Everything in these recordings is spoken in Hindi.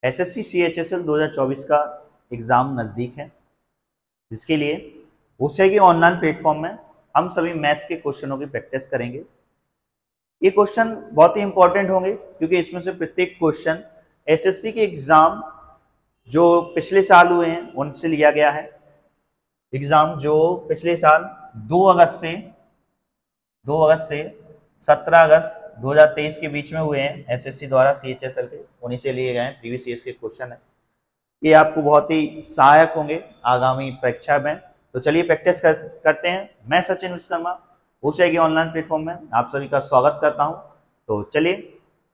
एसएससी CHSL 2024 का एग्ज़ाम नज़दीक है, जिसके लिए उसे के ऑनलाइन प्लेटफॉर्म में हम सभी मैथ्स के क्वेश्चनों की प्रैक्टिस करेंगे। ये क्वेश्चन बहुत ही इंपॉर्टेंट होंगे क्योंकि इसमें से प्रत्येक क्वेश्चन एसएससी के एग्ज़ाम जो पिछले साल हुए हैं उनसे लिया गया है। एग्ज़ाम जो पिछले साल 2 अगस्त से 17 अगस्त 2023 के बीच में हुए हैं एसएससी द्वारा CHSL के, उन्हीं से लिए गए हैं। प्रीवियस ईयर्स के क्वेश्चन है, ये आपको बहुत ही सहायक होंगे आगामी परीक्षा में। तो चलिए प्रैक्टिस करते हैं। मैं सचिन विश्वकर्मा ऊंचाई के ऑनलाइन प्लेटफॉर्म में आप सभी का स्वागत करता हूं। तो चलिए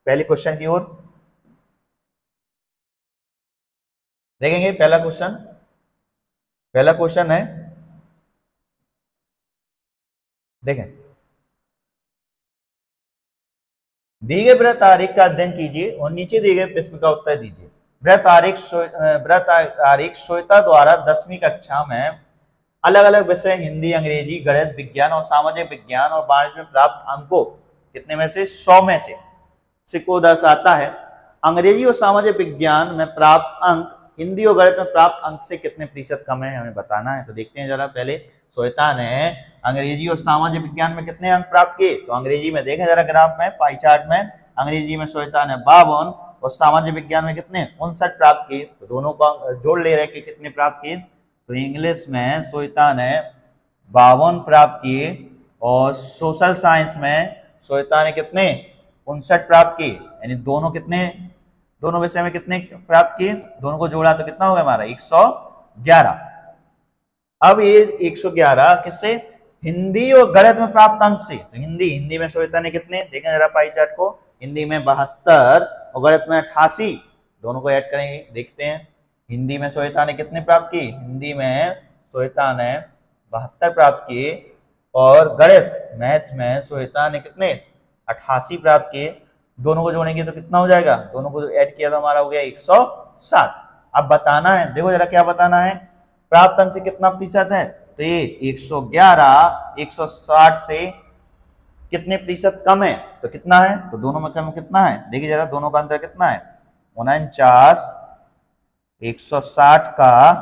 पहले क्वेश्चन की ओर देखेंगे। पहला क्वेश्चन है, देखें, दिए गए वृत्त आरेख का अध्ययन कीजिए और नीचे दिए गए प्रश्न का उत्तर दीजिए। वृत्त आरेख श्वेता द्वारा 10वीं कक्षा में अलग अलग विषय हिंदी, अंग्रेजी, गणित, विज्ञान और सामाजिक विज्ञान और वाणिज्य में प्राप्त अंकों कितने में से 100 में से को दर्शाता है। अंग्रेजी और सामाजिक विज्ञान में प्राप्त अंक हिंदी और गणित में प्राप्त अंक से कितने प्रतिशत कम है, हमें बताना है। तो देखते हैं जरा। पहले श्वेता ने अंग्रेजी और सामाजिक विज्ञान में कितने अंक प्राप्त किए, तो अंग्रेजी में देखें जरा ग्राफ में, पाई चार्ट में, अंग्रेजी में श्वेता ने 52 और सामाजिक विज्ञान में कितने 59 प्राप्त किए। तो दोनों को जोड़ ले रहे कि कितने प्राप्त किए। तो इंग्लिश में श्वेता ने 52 प्राप्त किए और सोशल साइंस में श्वेता ने कितने 59 प्राप्त किए, यानी दोनों विषय में कितने प्राप्त किए, दोनों को जोड़ा तो कितना होगा हमारा 111। अब ये 111 किससे, हिंदी और गणित में प्राप्त अंक से। तो हिंदी में श्वेता ने कितने, देखें जरा पाई चार्ट को, हिंदी में 72 और गणित में 88, दोनों को ऐड करेंगे। देखते हैं हिंदी में श्वेता ने कितने प्राप्त किए, हिंदी में श्वेता ने 72 प्राप्त किए और गणित मैथ में श्वेता ने कितने 88 प्राप्त किए। दोनों को जोड़ेंगे तो कितना हो जाएगा, दोनों को ऐड किया तो हमारा हो गया 160। अब बताना है, देखो जरा क्या बताना है, प्राप्त अंक से कितना प्रतिशत है। तो ये 111 160 से कितने प्रतिशत कम है, तो कितना है, तो दोनों में कम कितना है, देखिए जरा दोनों का अंतर कितना है, 49 160 का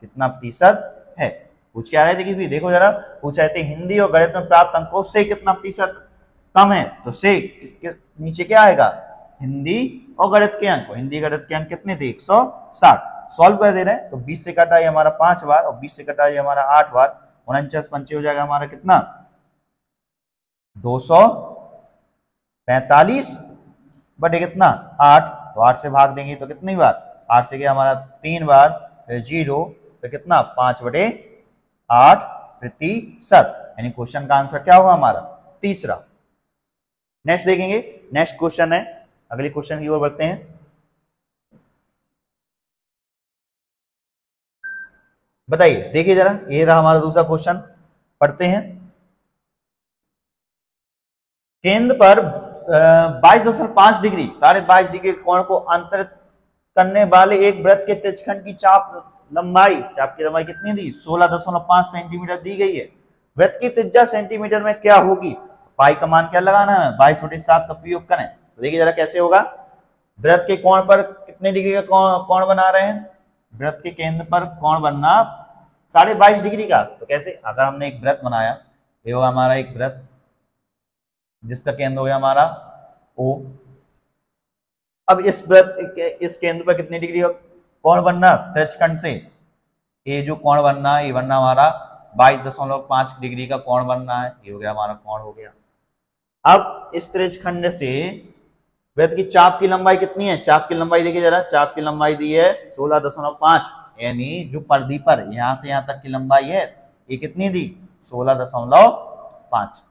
कितना प्रतिशत है। पूछ क्या रहे थे कि देखो जरा, पूछ रहे थे हिंदी और गणित में प्राप्त अंकों से कितना प्रतिशत कम है। तो से नीचे क्या आएगा, हिंदी और गणित के अंक, हिंदी गणित के अंक कितने थे 160। सॉल्व कर दे रहे हैं तो 20 से कटा ये हमारा 5 बार और 20 से कटा ये हमारा 8 बार, 49 पंचे हो जाएगा हमारा कितना 245 बटे कितना 8। तो 8 से भाग देंगे तो कितनी बार, 8 से गया हमारा 3 बार, फिर 0, फिर कितना 5/8 प्रतिशत, यानी क्वेश्चन का आंसर क्या होगा हमारा तीसरा। नेक्स्ट देखेंगे, नेक्स्ट क्वेश्चन है, अगले क्वेश्चन की ओर बढ़ते हैं। बताइए, देखिए जरा, ये रहा हमारा दूसरा क्वेश्चन, पढ़ते हैं। केंद्र पर 22.5 डिग्री 22.5 डिग्री कोण को अंतरित करने वाले एक वृत्त के तिर्यकखंड की चाप की लंबाई कितनी दी, 16.5 सेंटीमीटर दी गई है। वृत्त की त्रिज्या सेंटीमीटर में क्या होगी, पाई का मान क्या लगाना है, 22/7 का प्रयोग करें। तो देखिए जरा कैसे होगा, वृत्त के कोण पर कितने डिग्री का कोण बना रहे हैं, वृत्त के केंद्र पर कोण बनना 22.5 डिग्री का। तो कैसे, अगर हमने एक वृत्त बनाया, ये होगा हमारा एक वृत्त जिसका केंद्र हो गया हमारा O। अब इस वृत्त इस केंद्र पर कितने डिग्री का कोण बनना, तिर्यकखंड से ये जो कोण बनना, ये बनना हमारा 22.5 डिग्री का कोण बनना है, ये हो गया हमारा कोण हो गया। अब इस तिर्यकखंड से वृत्त की चाप की लंबाई कितनी है, चाप की लंबाई देखिए जरा, चाप की लंबाई दी है 16.5, यानी जो परिधि पर यहां से यहां तक की लंबाई है ये कितनी दी 16.5।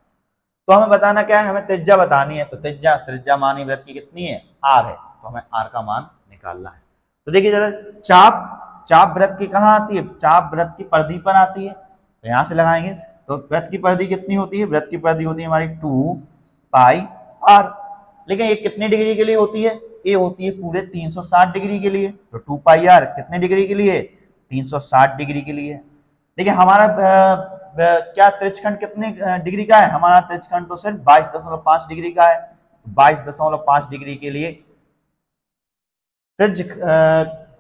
तो हमें बताना क्या है, हमें त्रिज्या बतानी है। तो त्रिज्या मानी वृत्त की कितनी है, r है, तो हमें r का मान निकालना है। तो देखिए जरा, चाप वृत्त की कहाँ आती है, चाप वृत्त की परिधि पर आती है, तो यहां से लगाएंगे। तो वृत्त की परिधि कितनी होती है, वृत्त की परिधि होती है हमारी 2πr। लेकिन ये कितने डिग्री के लिए होती है, ये होती है पूरे 360 डिग्री के लिए। तो 2πr कितने डिग्री के लिए, 360 डिग्री के लिए। देखिए हमारा क्या तिर्यकखंड कितने डिग्री का है, हमारा तिर्यकखंड तो सिर्फ 22.5 डिग्री का है। 22.5 डिग्री के लिए त्रिज्य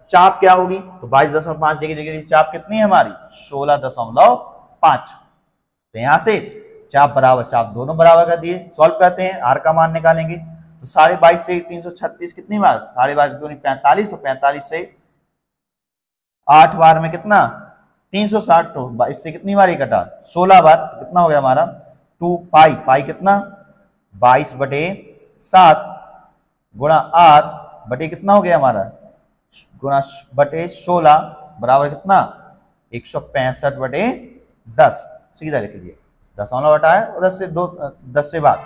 चाप क्या होगी, तो 22.5 डिग्री चाप कितनी है हमारी, 16.5। तो यहां से चाप बराबर चाप दोनों बराबर कर दिए। सॉल्व करते हैं, आर का मान निकालेंगे। तो 22.5 से 336 कितनी बार, 22.5 दूनी 45, तो 45 से 8 बार में कितना 360, तो इससे कितनी बार ये कटा 16 बार, तो कितना हो गया हमारा 2 पाई, पाई कितना 22/7 गुणा आर बटे कितना हो गया हमारा गुणा बटे 16 बराबर कितना 165/10। सीधा लिख लीजिए, दशमलव हटा है और 10 से 2 10 से बाद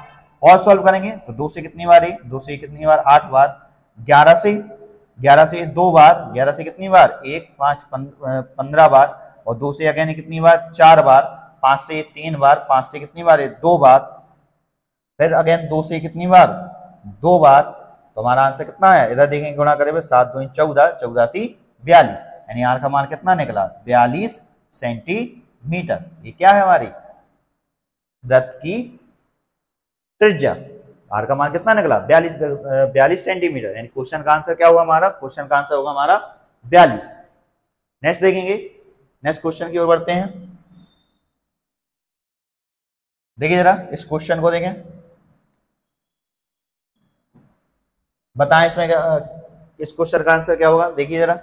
और सॉल्व करेंगे तो 2 से कितनी बार, 2 से कितनी बार 8 बार, 11 से 2 बार, 11 से कितनी बार 1 5 15 बार, और 2 से अगेन कितनी बार 4 बार, 5 से 3 बार, 5 से कितनी बार 2 बार, फिर अगेन 2 से कितनी बार 2 बार। तो हमारा आंसर कितना है, इधर देखेंगे गुणा करेंगे 7 2 14, 14 3 42, यानी आर का मान कितना निकला 42 सेंटीमीटर। ये क्या है हमारी वृत्त की त्रिज्या, आर का मान कितना निकला 42 सेंटीमीटर, यानी क्वेश्चन का आंसर क्या होगा हमारा, क्वेश्चन का आंसर होगा हमारा 42। नेक्स्ट देखेंगे, नेक्स्ट क्वेश्चन की ओर बढ़ते हैं। देखिए जरा इस क्वेश्चन को देखें, बताएं इसमें इस क्वेश्चन का आंसर क्या होगा। देखिए जरा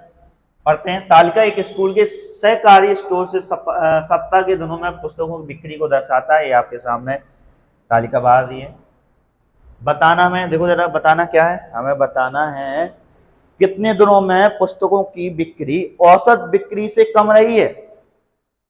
पढ़ते हैं, तालिका एक स्कूल के सहकारी स्टोर से सप्ताह के दिनों में पुस्तकों की बिक्री को दर्शाता है। ये आपके सामने तालिका बाहर दी है। बताना में, देखो जरा बताना क्या है, हमें बताना है कितने दिनों में पुस्तकों की बिक्री औसत बिक्री से कम रही है।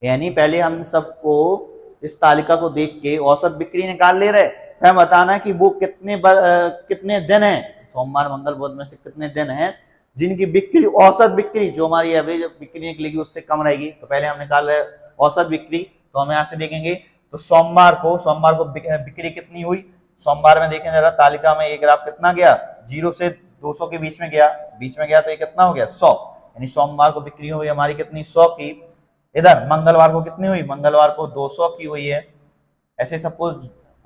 यानी पहले हम सबको इस तालिका को देख के औसत बिक्री निकाल ले रहे, फिर बताना है कि वो कितने दिन है, सोमवार मंगल बुध में से कितने दिन हैं जिनकी बिक्री औसत बिक्री जो हमारी एवरेज बिक्री निकलेगी उससे कम रहेगी। तो पहले हम निकाल रहे औसत बिक्री, तो हम यहाँ से देखेंगे तो सोमवार को बिक्री कितनी हुई, सोमवार में देखें जरा तालिका में एक ग्राफ कितना गया 0 से 200 के बीच में गया तो ये कितना हो गया 100, यानी सोमवार को बिक्री हुई हमारी कितनी 100 की। इधर मंगलवार को कितनी हुई, मंगलवार को 200 की हुई है। ऐसे सबको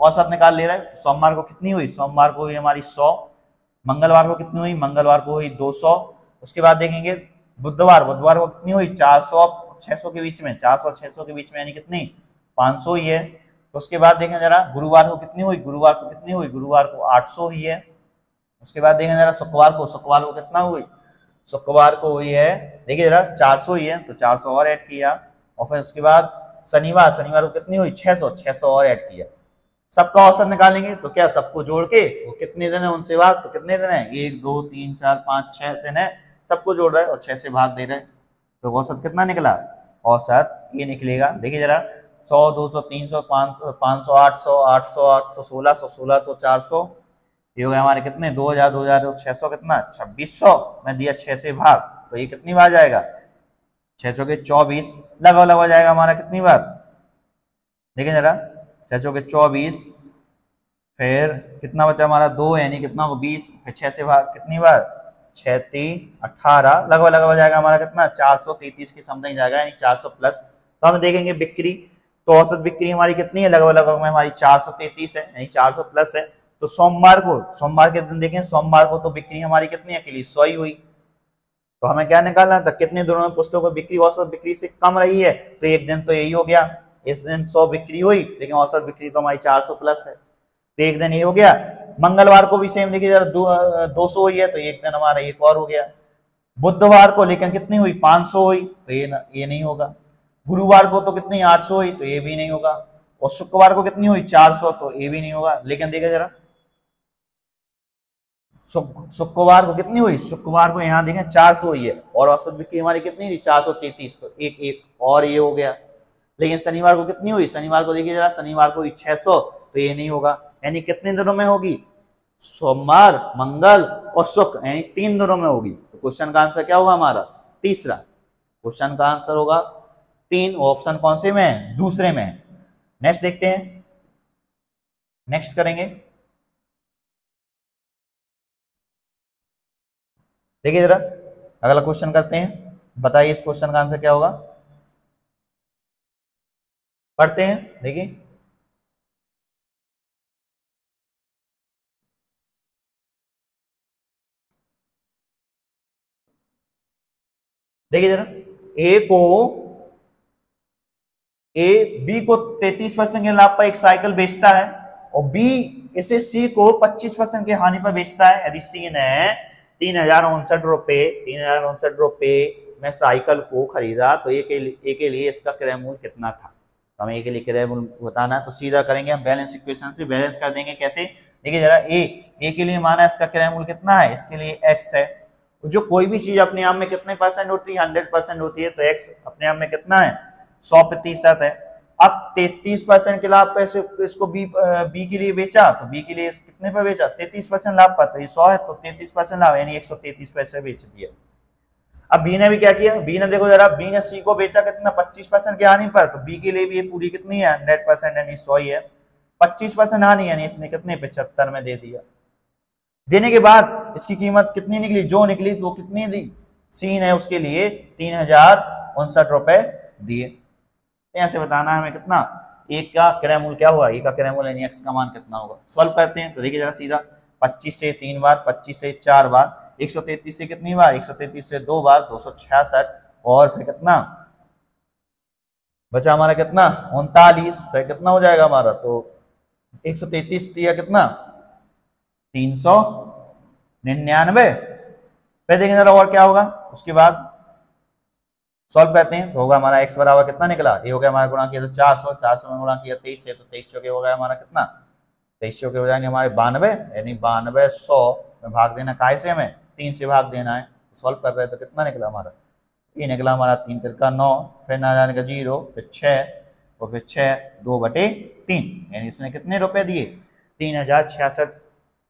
औसत निकाल ले रहे हैं। सोमवार को कितनी हुई, सोमवार को हुई हमारी 100, मंगलवार को कितनी हुई, मंगलवार को हुई 200। उसके बाद देखेंगे बुधवार को कितनी हुई 400 600 के बीच में, 400 600 के बीच में यानी कितनी 500 ही है। तो उसके बाद देखें जरा गुरुवार को कितनी हुई, गुरुवार को 800 ही है। उसके बाद देखें जरा शुक्रवार को कितना हुई, शुक्रवार को हुई है देखिए जरा 400 ही है, तो 400 और ऐड किया। और फिर उसके बाद शनिवार को कितनी हुई 600 और ऐड किया। सबका औसत निकालेंगे तो क्या सबको जोड़ के वो कितने दिन है उनसे भाग, तो कितने दिन है 1 2 3 4 5 6 दिन है, सबको जोड़ रहे हैं और 6 से भाग दे रहे हैं। तो औसत कितना निकला, औसत ये निकलेगा देखिए जरा 100 200 300 500 800 800 800 1600 1600 400, ये हो गया हमारे कितने 2000 2600 कितना 2600 में दिया 6 से भाग, तो ये कितनी बार जाएगा 600 के 24 लगा जाएगा हमारा कितनी बार, देखिए जरा 600 के 24, फिर कितना बचा हमारा 2 यानी कितना 20, फिर 6 से भाग कितनी बार 6 3 18 लगभग हो जाएगा हमारा कितना 433 के समथिंग जाएगा, यानी 400 प्लस। तो हम देखेंगे बिक्री, तो औसत बिक्री हमारी कितनी है लगभग में हमारी 433 है, यानी 400 प्लस है। तो सोमवार के दिन देखें, सोमवार को तो बिक्री हमारी कितनी अकेली 100 ही हुई। तो हमें क्या निकालना था कितने दिनों में पुस्तकों की बिक्री औसत बिक्री से कम रही है, तो एक दिन तो यही हो गया, इस दिन 100 बिक्री हुई लेकिन औसत बिक्री तो हमारी 400 प्लस है, तो एक दिन ये हो गया। मंगलवार को भी सेम देखिए जरा 200 हुई है, तो एक दिन हमारा एक और हो गया। बुधवार को लेकिन कितनी हुई 500 हुई, तो ये नहीं होगा। गुरुवार को तो कितनी 800 हुई, तो ये भी नहीं होगा। और शुक्रवार को कितनी हुई 400, तो ये भी नहीं होगा। लेकिन देखिए जरा शुक्रवार को कितनी हुई, शुक्रवार को यहाँ देखें 400 हुई है और औसत बिक्री हमारी कितनी थी 433, तो एक और ये हो गया। लेकिन शनिवार को कितनी हुई, शनिवार को देखिए जरा शनिवार को हुई 600, तो ये नहीं होगा। यानी कितने दिनों में होगी, सोमवार मंगल और शुक्र, यानी 3 दिनों में होगी। तो क्वेश्चन का आंसर क्या होगा हमारा तीसरा, क्वेश्चन का आंसर होगा 3, ऑप्शन कौन से में है, दूसरे में है। नेक्स्ट देखते हैं, नेक्स्ट करेंगे। देखिए जरा अगला क्वेश्चन करते हैं, बताइए इस क्वेश्चन का आंसर क्या होगा, पढ़ते हैं देखिए। देखिए जरा, ए बी को 33% के लाभ पर एक साइकिल बेचता है और बी इसे सी को 25% के हानि पर बेचता है। यदि सी ने 3059 रुपए में साइकिल को खरीदा तो ए के लिए इसका क्रय मूल्य कितना था। तो हमें ए के लिए क्रय मूल्य बताना है, तो सीधा करेंगे हम बैलेंस इक्वेशन से, बैलेंस कर देंगे कैसे। देखिए जरा, ए के लिए माना इसका क्रय मूल्य कितना है, इसके लिए एक्स है। जो कोई भी चीज अपने आप में कितने परसेंट होती है, 100% होती है, तो एक्स अपने आप में कितना है, 100% है। अब 33% के लाभ पे इसको बी के लिए बेचा, तो बी के लिए कितने पे बेचा, 33% लाभ पर, तो ये 100 है, तो 33% लाभ यानी 133 पैसे बेच दिया। अब बी ने भी क्या किया, बी ने देखो जरा, बी ने सी को बेचा कितना, 25% की हानि पर, तो बी के लिए भी ये पूरी कितनी है, 100% यानी 100 ही है। 25% हानि यानी इसने कितने, 75 में दे दिया। देने के बाद इसकी कीमत कितनी निकली, जो निकली वो कितनी दी, सी ने उसके लिए 3059 रुपए दिए। यहाँ से बताना है हमें कितना, एक का क्रय मूल्य क्या हुआ, एक का क्रय मूल्य यानी एक्स का मान कितना होगा। सॉल्व करते हैं, तो देखिए जरा सीधा, 25 से 3 बार, 25 से 4 बार, 133 से कितनी बार, 133 से 2 बार, 266, और फिर कितना बचा हमारा, कितना 39, फिर कितना हो जाएगा हमारा, तो 133 दिया कितना 399। फिर देखेंगे जरा और क्या होगा, उसके बाद सॉल्व करते हैं, तो होगा हमारा x बराबर कितना निकला, ये हो गया हमारा गुणा किया तो 400, 400 में गुणा किया 23 से, तो 23 चौके हो गया हमारा कितना, 23 चौके हो जाएंगे हमारे 92, यानी 92 100 में भाग देना, काय से हमें 3 से भाग देना है। तो सॉल्व कर रहे हैं तो कितना निकला हमारा, ये निकला हमारा 3 तिरका 9, फिर ना जाने का 0, फिर 6, और फिर 6 2/3, यानी इसने कितने रुपए दिए, 3066,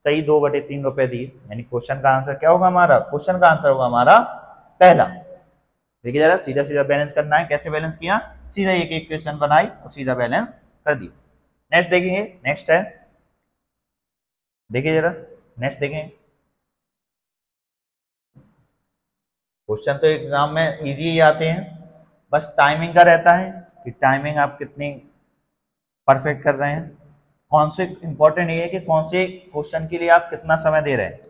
सही 2/3 रुपए दिए। यानी क्वेश्चन का आंसर क्या होगा हमारा, क्वेश्चन का आंसर होगा हमारा पहला। देखिए जरा, सीधा सीधा बैलेंस करना है, कैसे बैलेंस किया, सीधा एक एक क्वेश्चन बनाई और सीधा बैलेंस कर दिया। नेक्स्ट देखेंगे, नेक्स्ट है, देखिए जरा नेक्स्ट देखें, क्वेश्चन तो एग्जाम में इजी ही आते हैं, बस टाइमिंग का रहता है कि टाइमिंग आप कितनी परफेक्ट कर रहे हैं। कौन से इंपॉर्टेंट ये है कि कौन से क्वेश्चन के लिए आप कितना समय दे रहे हैं,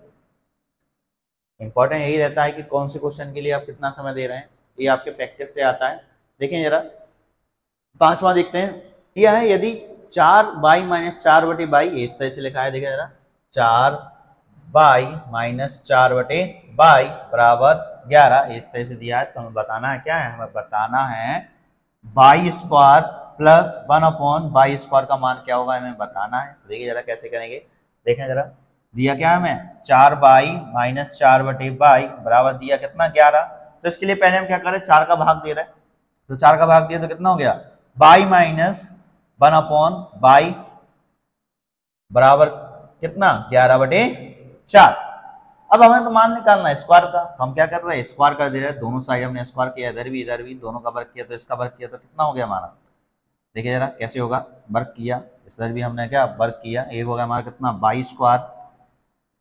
इंपॉर्टेंट यही रहता है कि कौन से क्वेश्चन के लिए आप कितना समय दे रहे हैं, ये आपके प्रैक्टिस से आता है। देखें जरा 5वां देखते हैं, यह है यदि 4y - 4/22, इस तरह से लिखा है, देखिए जरा 4y - 4/22 बराबर 11, इस तरह से दिया है। तो हमें बताना है क्या है, हमें बताना है y² प्लस 1/y² का मान क्या होगा, हमें बताना है। देखिए जरा कैसे करेंगे, देखें जरा, दिया क्या है हमें, 4y - 4/22 बराबर दिया कितना 11। तो इसके लिए पहले हम क्या करें, 4 का भाग दे रहे हैं, तो 4 का भाग दिया तो कितना हो गया, y - 1/y बराबर कितना 11/4। अब हमें तो मान निकालना है स्क्वायर का, तो हम क्या कर रहे हैं, स्क्वायर कर दे रहे हैं, दोनों साइड हमने स्क्वायर किया, इधर भी, दोनों का वर्ग किया, तो इसका वर्ग किया तो कितना हो गया हमारा, देखिए जरा कैसे होगा, वर्ग किया, इधर भी हमने क्या वर्ग किया, एक हो गया हमारा कितना y²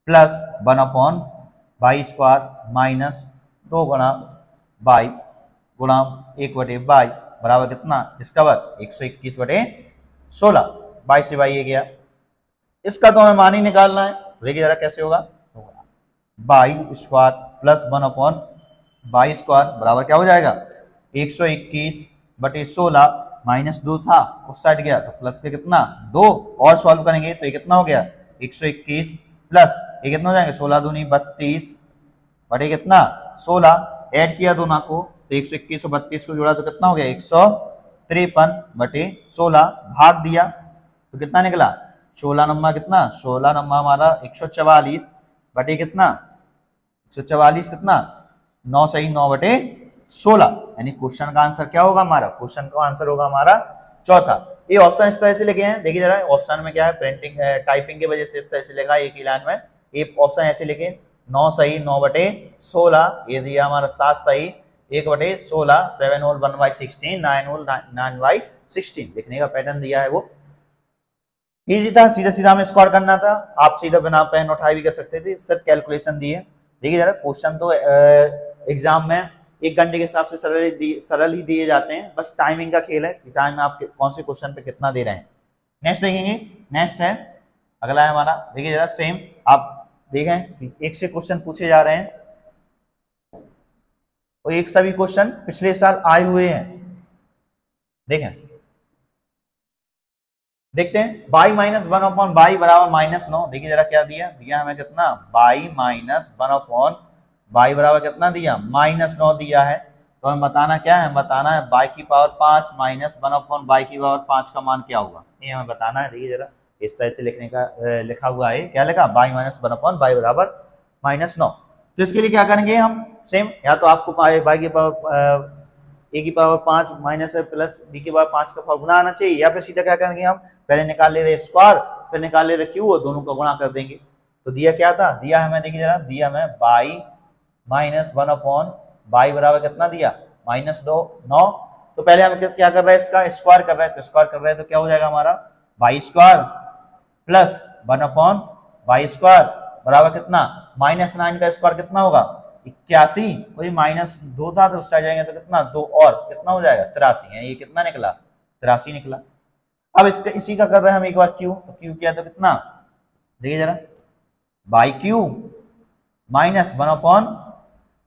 प्लस 1/y² माइनस 2 गुणा y गुणा 1/y बराबर कितना, इसका वर्ग 121/16, 22 से y ये गया, इसका तो हमें मान ही निकालना है। तो देखिए जरा कैसे होगा, y² प्लस 1/y² बराबर क्या हो जाएगा, 121/16 माइनस 2 था उस साइड गया, तो प्लस के कितना 2, और सॉल्व करेंगे तो ये कितना हो गया, 121 प्लस ये कितना हो जाएंगे, 16 दूनी 32 बटे कितना 16, ऐड किया दोनों को, तो 121 और 32 को जोड़ा तो कितना हो गया, 153/16, भाग दिया तो कितना निकला, 16 नंबर कितना, 16 नंबर हमारा 144 बटे कितना, 144 कितना 9 सही 9/16, यानी क्वेश्चन का आंसर क्या होगा हमारा, क्वेश्चन का आंसर होगा हमारा चौथा। ये ऑप्शन इस तरह से लिखे हैं, देखिए जरा ऑप्शन में क्या है, प्रिंटिंग टाइपिंग की वजह से इस तरह से लिखा है एक ही लाइन में, ये ऑप्शन ऐसे लिखे 9 सही 9/16, ये दिया हमारा 7 सही 1/16, 7 होल 1/16, 9 होल 9/16, लिखने का पैटर्न दिया है वो इजी था, सीधा सीधा हमें स्क्वायर करना था, आप सीधा बिना पेन उठाए भी कर सकते थे, सब कैलकुलेशन दिए। देखिए जरा क्वेश्चन तो एग्जाम में 1 घंटे के हिसाब से सरल ही दिए जाते हैं, बस टाइमिंग का खेल है कि टाइम आप कौन से क्वेश्चन पे कितना दे रहे हैं। नेक्स्ट देखेंगे, नेक्स्ट है अगला है हमारा, देखिए जरा सेम आप देखें कि एक से क्वेश्चन पूछे जा रहे हैं और एक सभी क्वेश्चन पिछले साल आए हुए हैं। देखें, देखते हैं बाई माइनस 1 अपॉन बाई बराबर -9। देखिए जरा क्या दिया, हमें कितना, बाई माइनस 1 अपॉन बाई बराबर कितना दिया, -9 दिया है। तो हमें बताना क्या है, बताना है बाई की पावर 5 माइनस 1 अपॉन बाई की पावर 5 का मान क्या होगा, ये हमें बताना है। देखिए जरा इस तरह से लिखने का लिखा हुआ है, क्या लिखा, बाई माइनस 1 अपॉन बाई बराबर -9। तो इसके लिए क्या करेंगे हम, सेम, या तो आपको बाई की पावर ए की पावर 5 माइनस प्लस बी की पावर 5 का फॉर्मूला आना चाहिए, या फिर सीधा क्या करेंगे हम, पहले निकाल ले रहे स्क्वायर फिर निकाल ले रहे क्यू, दोनों का गुणा कर देंगे। तो दिया क्या था, दिया हमें, देखिए जरा, दिया हमें बाई माइनस 1 अपॉन बाई बराबर कितना दिया, -9। तो पहले हम क्या कर रहे हैं, इसका स्क्वायर कर रहे हैं, तो स्क्वायर कर रहे हैं तो क्या हो जाएगा हमारा, by square plus 1 upon by square बराबर कितना, -9 का स्क्वायर कितना होगा, 81, वही -2 था तो उस साइड जाएंगे तो कितना, 2 और कितना हो जाएगा, 83 है, ये कितना निकला, 83 निकला। अब इसका इसी का कर रहे हैं हम एक बार क्यू, तो क्यू किया तो कितना, देखिए जरा, by Q minus 1 upon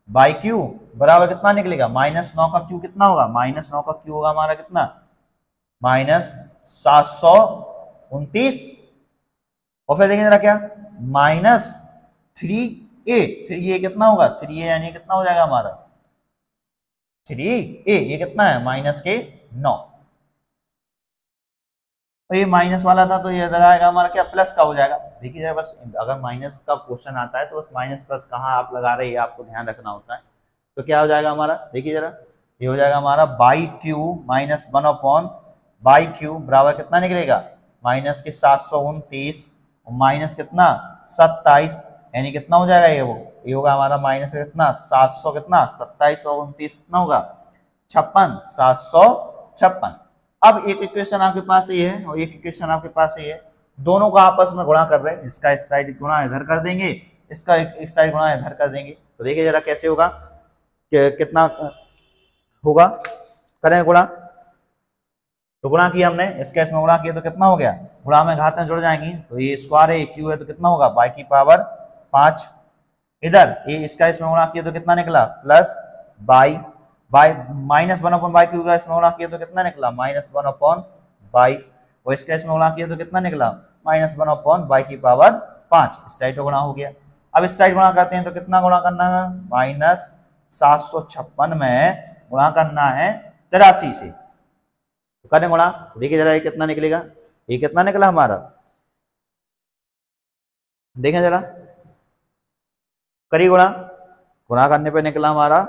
by Q बराबर कितना निकलेगा, -9 का क्यू कितना होगा, -9 का क्यू होगा हमारा कितना, -729। और फिर देखिए जरा क्या, -3a कितना होगा, 3a यानी कितना हो जाएगा हमारा, 3a, ये कितना है, -9। तो ये माइनस वाला था तो ये इधर आएगा हमारा क्या, प्लस का हो जाएगा। देखिए जरा, बस अगर माइनस का क्वेश्चन आता है तो बस माइनस प्लस कहाँ आप लगा रहे हैं आपको ध्यान रखना होता है। तो क्या हो जाएगा हमारा, देखिए जरा, ये हो जाएगा हमारा by Q minus 1 upon by Q बराबर कितना निकलेगा, -729 माइनस कितना, 27, यानी कितना हो जाएगा, ये होगा हमारा माइनस कितना, 700 कितना, 27 और 29 कितना होगा, 56, 756। अब एक इक्वेशन आपके पास ये है और एक इक्वेशन आपके पास ये है, दोनों का आपस में गुणा कर रहे हैं, इसका इस साइड गुणा इधर कर देंगे, इसका एक साइड गुणा इधर कर देंगे। तो देखिए जरा कैसे होगा, कितना होगा, करें गुणा, तो गुणा किया हमने, इसका इसमें गुणा किया तो कितना हो गया, गुणा में घात में जुड़ जाएंगी, तो ये स्क्वायर है, क्यू है, तो कितना होगा, बाई की पावर 5, इधर ये इसका इसमें गुणा किया तो कितना निकला, plus by -1 upon by Q का इसमें गुणा किया तो कितना निकला, -1 अपॉन बाई, और इसका इसमें गुणा किया तो कितना निकला, -1 अपॉन बाई की पावर 5। इस साइड गुणा हो गया। अब इस साइड गुणा करते हैं तो कितना गुणा करना है, -756 में गुणा करना है 83 से, तो करें गुणा, तो देखिए जरा ये कितना निकलेगा, ये कितना निकला हमारा, देखें जरा, करिए गुणा, गुणा करने पे निकला हमारा,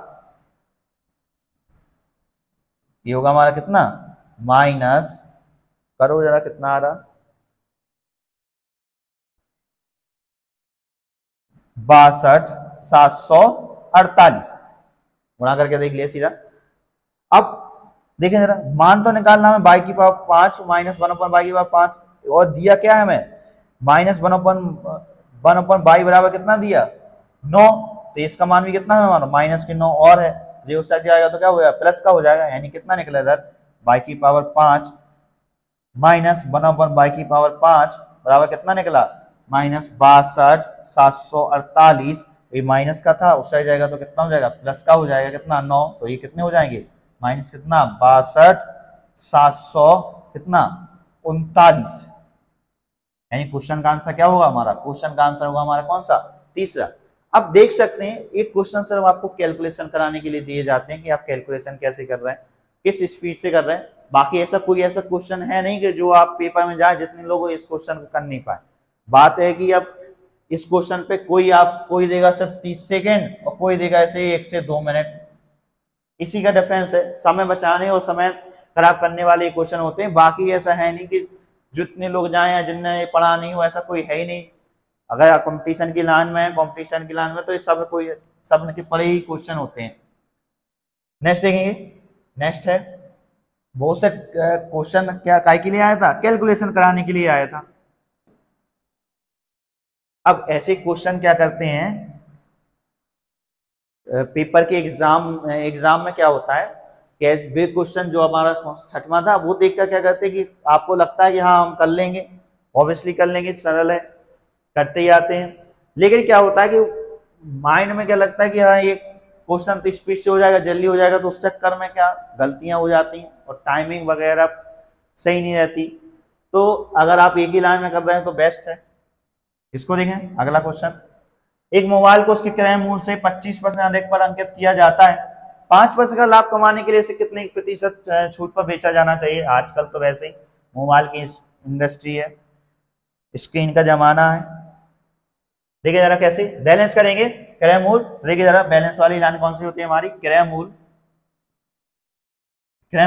ये होगा हमारा कितना, माइनस, करो जरा कितना आ रहा, 62,748, गुणा करके देख लिया सीधा। अब देखें जरा, मान तो निकालना हमें बाई की पावर 5 -1 अपॉन बाई की पावर 5, और दिया क्या है हमें, -1 अपॉन बाई बराबर कितना दिया, 9, तो इसका मान भी कितना है हमारा, -9 और है, जीरो साइड जाएगा तो क्या हो जाएगा, प्लस का हो जाएगा, यानी कितना निकला इधर, बाई की पावर 5 -1 अपॉन बाई की पावर 5 बराबर कितना निकला, -62,748, ये माइनस का था, उस साइड जाएगा तो कितना हो जाएगा, प्लस का हो जाएगा, कितना 9, तो ये कितने हो जाएंगे, माइनस कितना, 62,700 कितना 39, यानी क्वेश्चन का आंसर क्या होगा हमारा, क्वेश्चन का आंसर होगा हमारा कौन सा, तीसरा। अब देख सकते हैं एक क्वेश्चन सिर्फ आपको कैलकुलेशन कराने के लिए दिए जाते हैं कि आप कैलकुलेशन कैसे कर रहे हैं, किस स्पीड से कर रहे हैं, बाकी ऐसा कोई ऐसा क्वेश्चन है नहीं कि जो आप पेपर में जाए जितने लोग इस क्वेश्चन को कर नहीं पाए। बात है कि अब इस क्वेश्चन पे कोई देगा सिर्फ 30 सेकेंड और कोई देगा ऐसे 1 से 2 मिनट, इसी का डिफरेंस है, समय बचाने और समय खराब करने वाले क्वेश्चन होते हैं। बाकी ऐसा है नहीं कि जितने लोग जाए या जिनने पढ़ा नहीं हो, ऐसा कोई है ही नहीं। अगर कंपटीशन की लाइन में है, कंपटीशन की लाइन में, तो ये सब के पढ़े ही क्वेश्चन होते हैं। नेक्स्ट देखेंगे, नेक्स्ट है बहुत से क्वेश्चन क्या काय के लिए आया था, कैलकुलेशन कराने के लिए आया था। अब ऐसे क्वेश्चन क्या करते हैं, पेपर के एग्जाम में क्या होता है कि वे क्वेश्चन जो हमारा 6वां था वो देखकर क्या करते हैं कि आपको लगता है कि हाँ हम कर लेंगे, ऑब्वियसली कर लेंगे, सरल है, करते ही आते हैं। लेकिन क्या होता है कि माइंड में क्या लगता है कि हाँ ये क्वेश्चन तो स्पीड से हो जाएगा, जल्दी हो जाएगा, तो उस चक्कर में क्या गलतियां हो जाती हैं और टाइमिंग वगैरह सही नहीं रहती। तो अगर आप एक ही लाइन में कर रहे हैं तो बेस्ट है। इसको देखें अगला क्वेश्चन, एक मोबाइल को उसके क्रय मूल्य से 25% अधिक पर अंकित किया जाता है, 5% का लाभ कमाने के लिए इसे कितने प्रतिशत छूट पर बेचा जाना चाहिए। आजकल तो वैसे ही मोबाइल की इंडस्ट्री है, स्क्रीन का जमाना है। देखिए जरा कैसे बैलेंस करेंगे क्रय मूल्य, देखिए जरा बैलेंस वाली लाइन कौन सी होती है हमारी, क्रय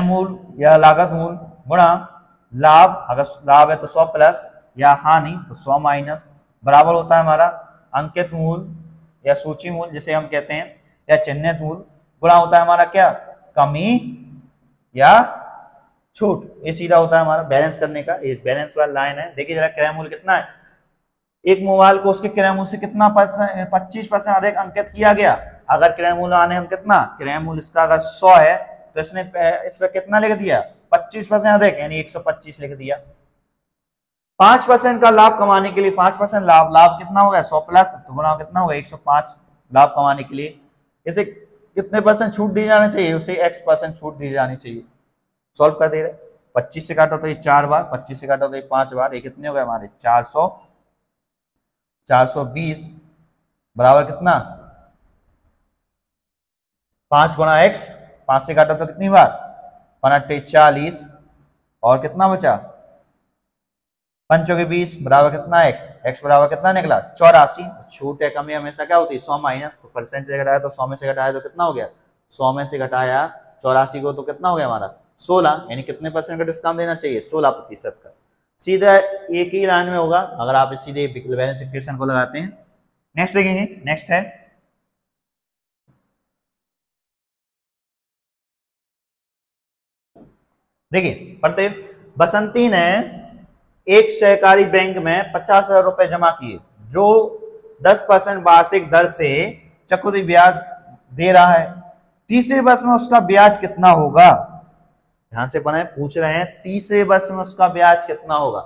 मूल्य या लागत मूल्य गुणा लाभ, अगर लाभ है तो 100 प्लस या हानि तो 100 माइनस, बराबर होता है हमारा अंकित मूल्य या सूची मूल्य जिसे हम कहते हैं या चिन्हित मूल्य, गुणा होता है हमारा क्या, कमी या छूट। ये सीधा होता है हमारा बैलेंस करने का, ये बैलेंस वाला लाइन है। देखिए जरा क्रय मूल्य कितना है, एक मोबाइल को उसके क्रय मूल्य से कितना 25% अधिक अंकित किया गया। अगर क्रय मूल्य आने हम कितना, क्रय मूल्य इसका अगर 100 है तो इसने इस पर कितना लिख दिया 25% अधिक यानी 125 लिख दिया। 5% का लाभ कमाने के लिए 5% लाभ, लाभ कितना होगा 100 प्लस तो गुना कितना होगा 105, लाभ कमाने के लिए इसे कितने परसेंट छूट दी जानी चाहिए, उसे x% छूट दी जानी चाहिए। सॉल्व कर दे रहे, 25 से काटो तो ये 4 बार, 25 से काटो तो ये 5 बार, ये कितने हो गए हमारे 420 बराबर कितना 5 गुणा x, 5 से काटो तो कितनी बार 5 40 और कितना बचा 5 के 20 बराबर कितना x बराबर कितना निकला 84। छूट है कमी हमेशा क्या होती है 100 माइनस, तो परसेंट से घटाया तो 100 में से घटाया तो कितना हो गया 100 में से घटाया 84 को तो कितना हो गया हमारा 16, यानी कितने परसेंट का डिस्काउंट देना चाहिए 16% का। सीधा एक ही लाइन में होगा अगर आप सीधे बैलेंस इक्वेशन को लगाते हैं। नेक्स्ट देखेंगे, नेक्स्ट है देखिए पढ़ते, बसंती ने एक सहकारी बैंक में 50,000 रुपए जमा किए जो 10% वार्षिक दर से चक्रवृद्धि ब्याज दे रहा है, तीसरे वर्ष में उसका ब्याज कितना होगा। ध्यान से पढ़ें, पूछ रहे हैं तीसरे वर्ष में उसका ब्याज कितना होगा,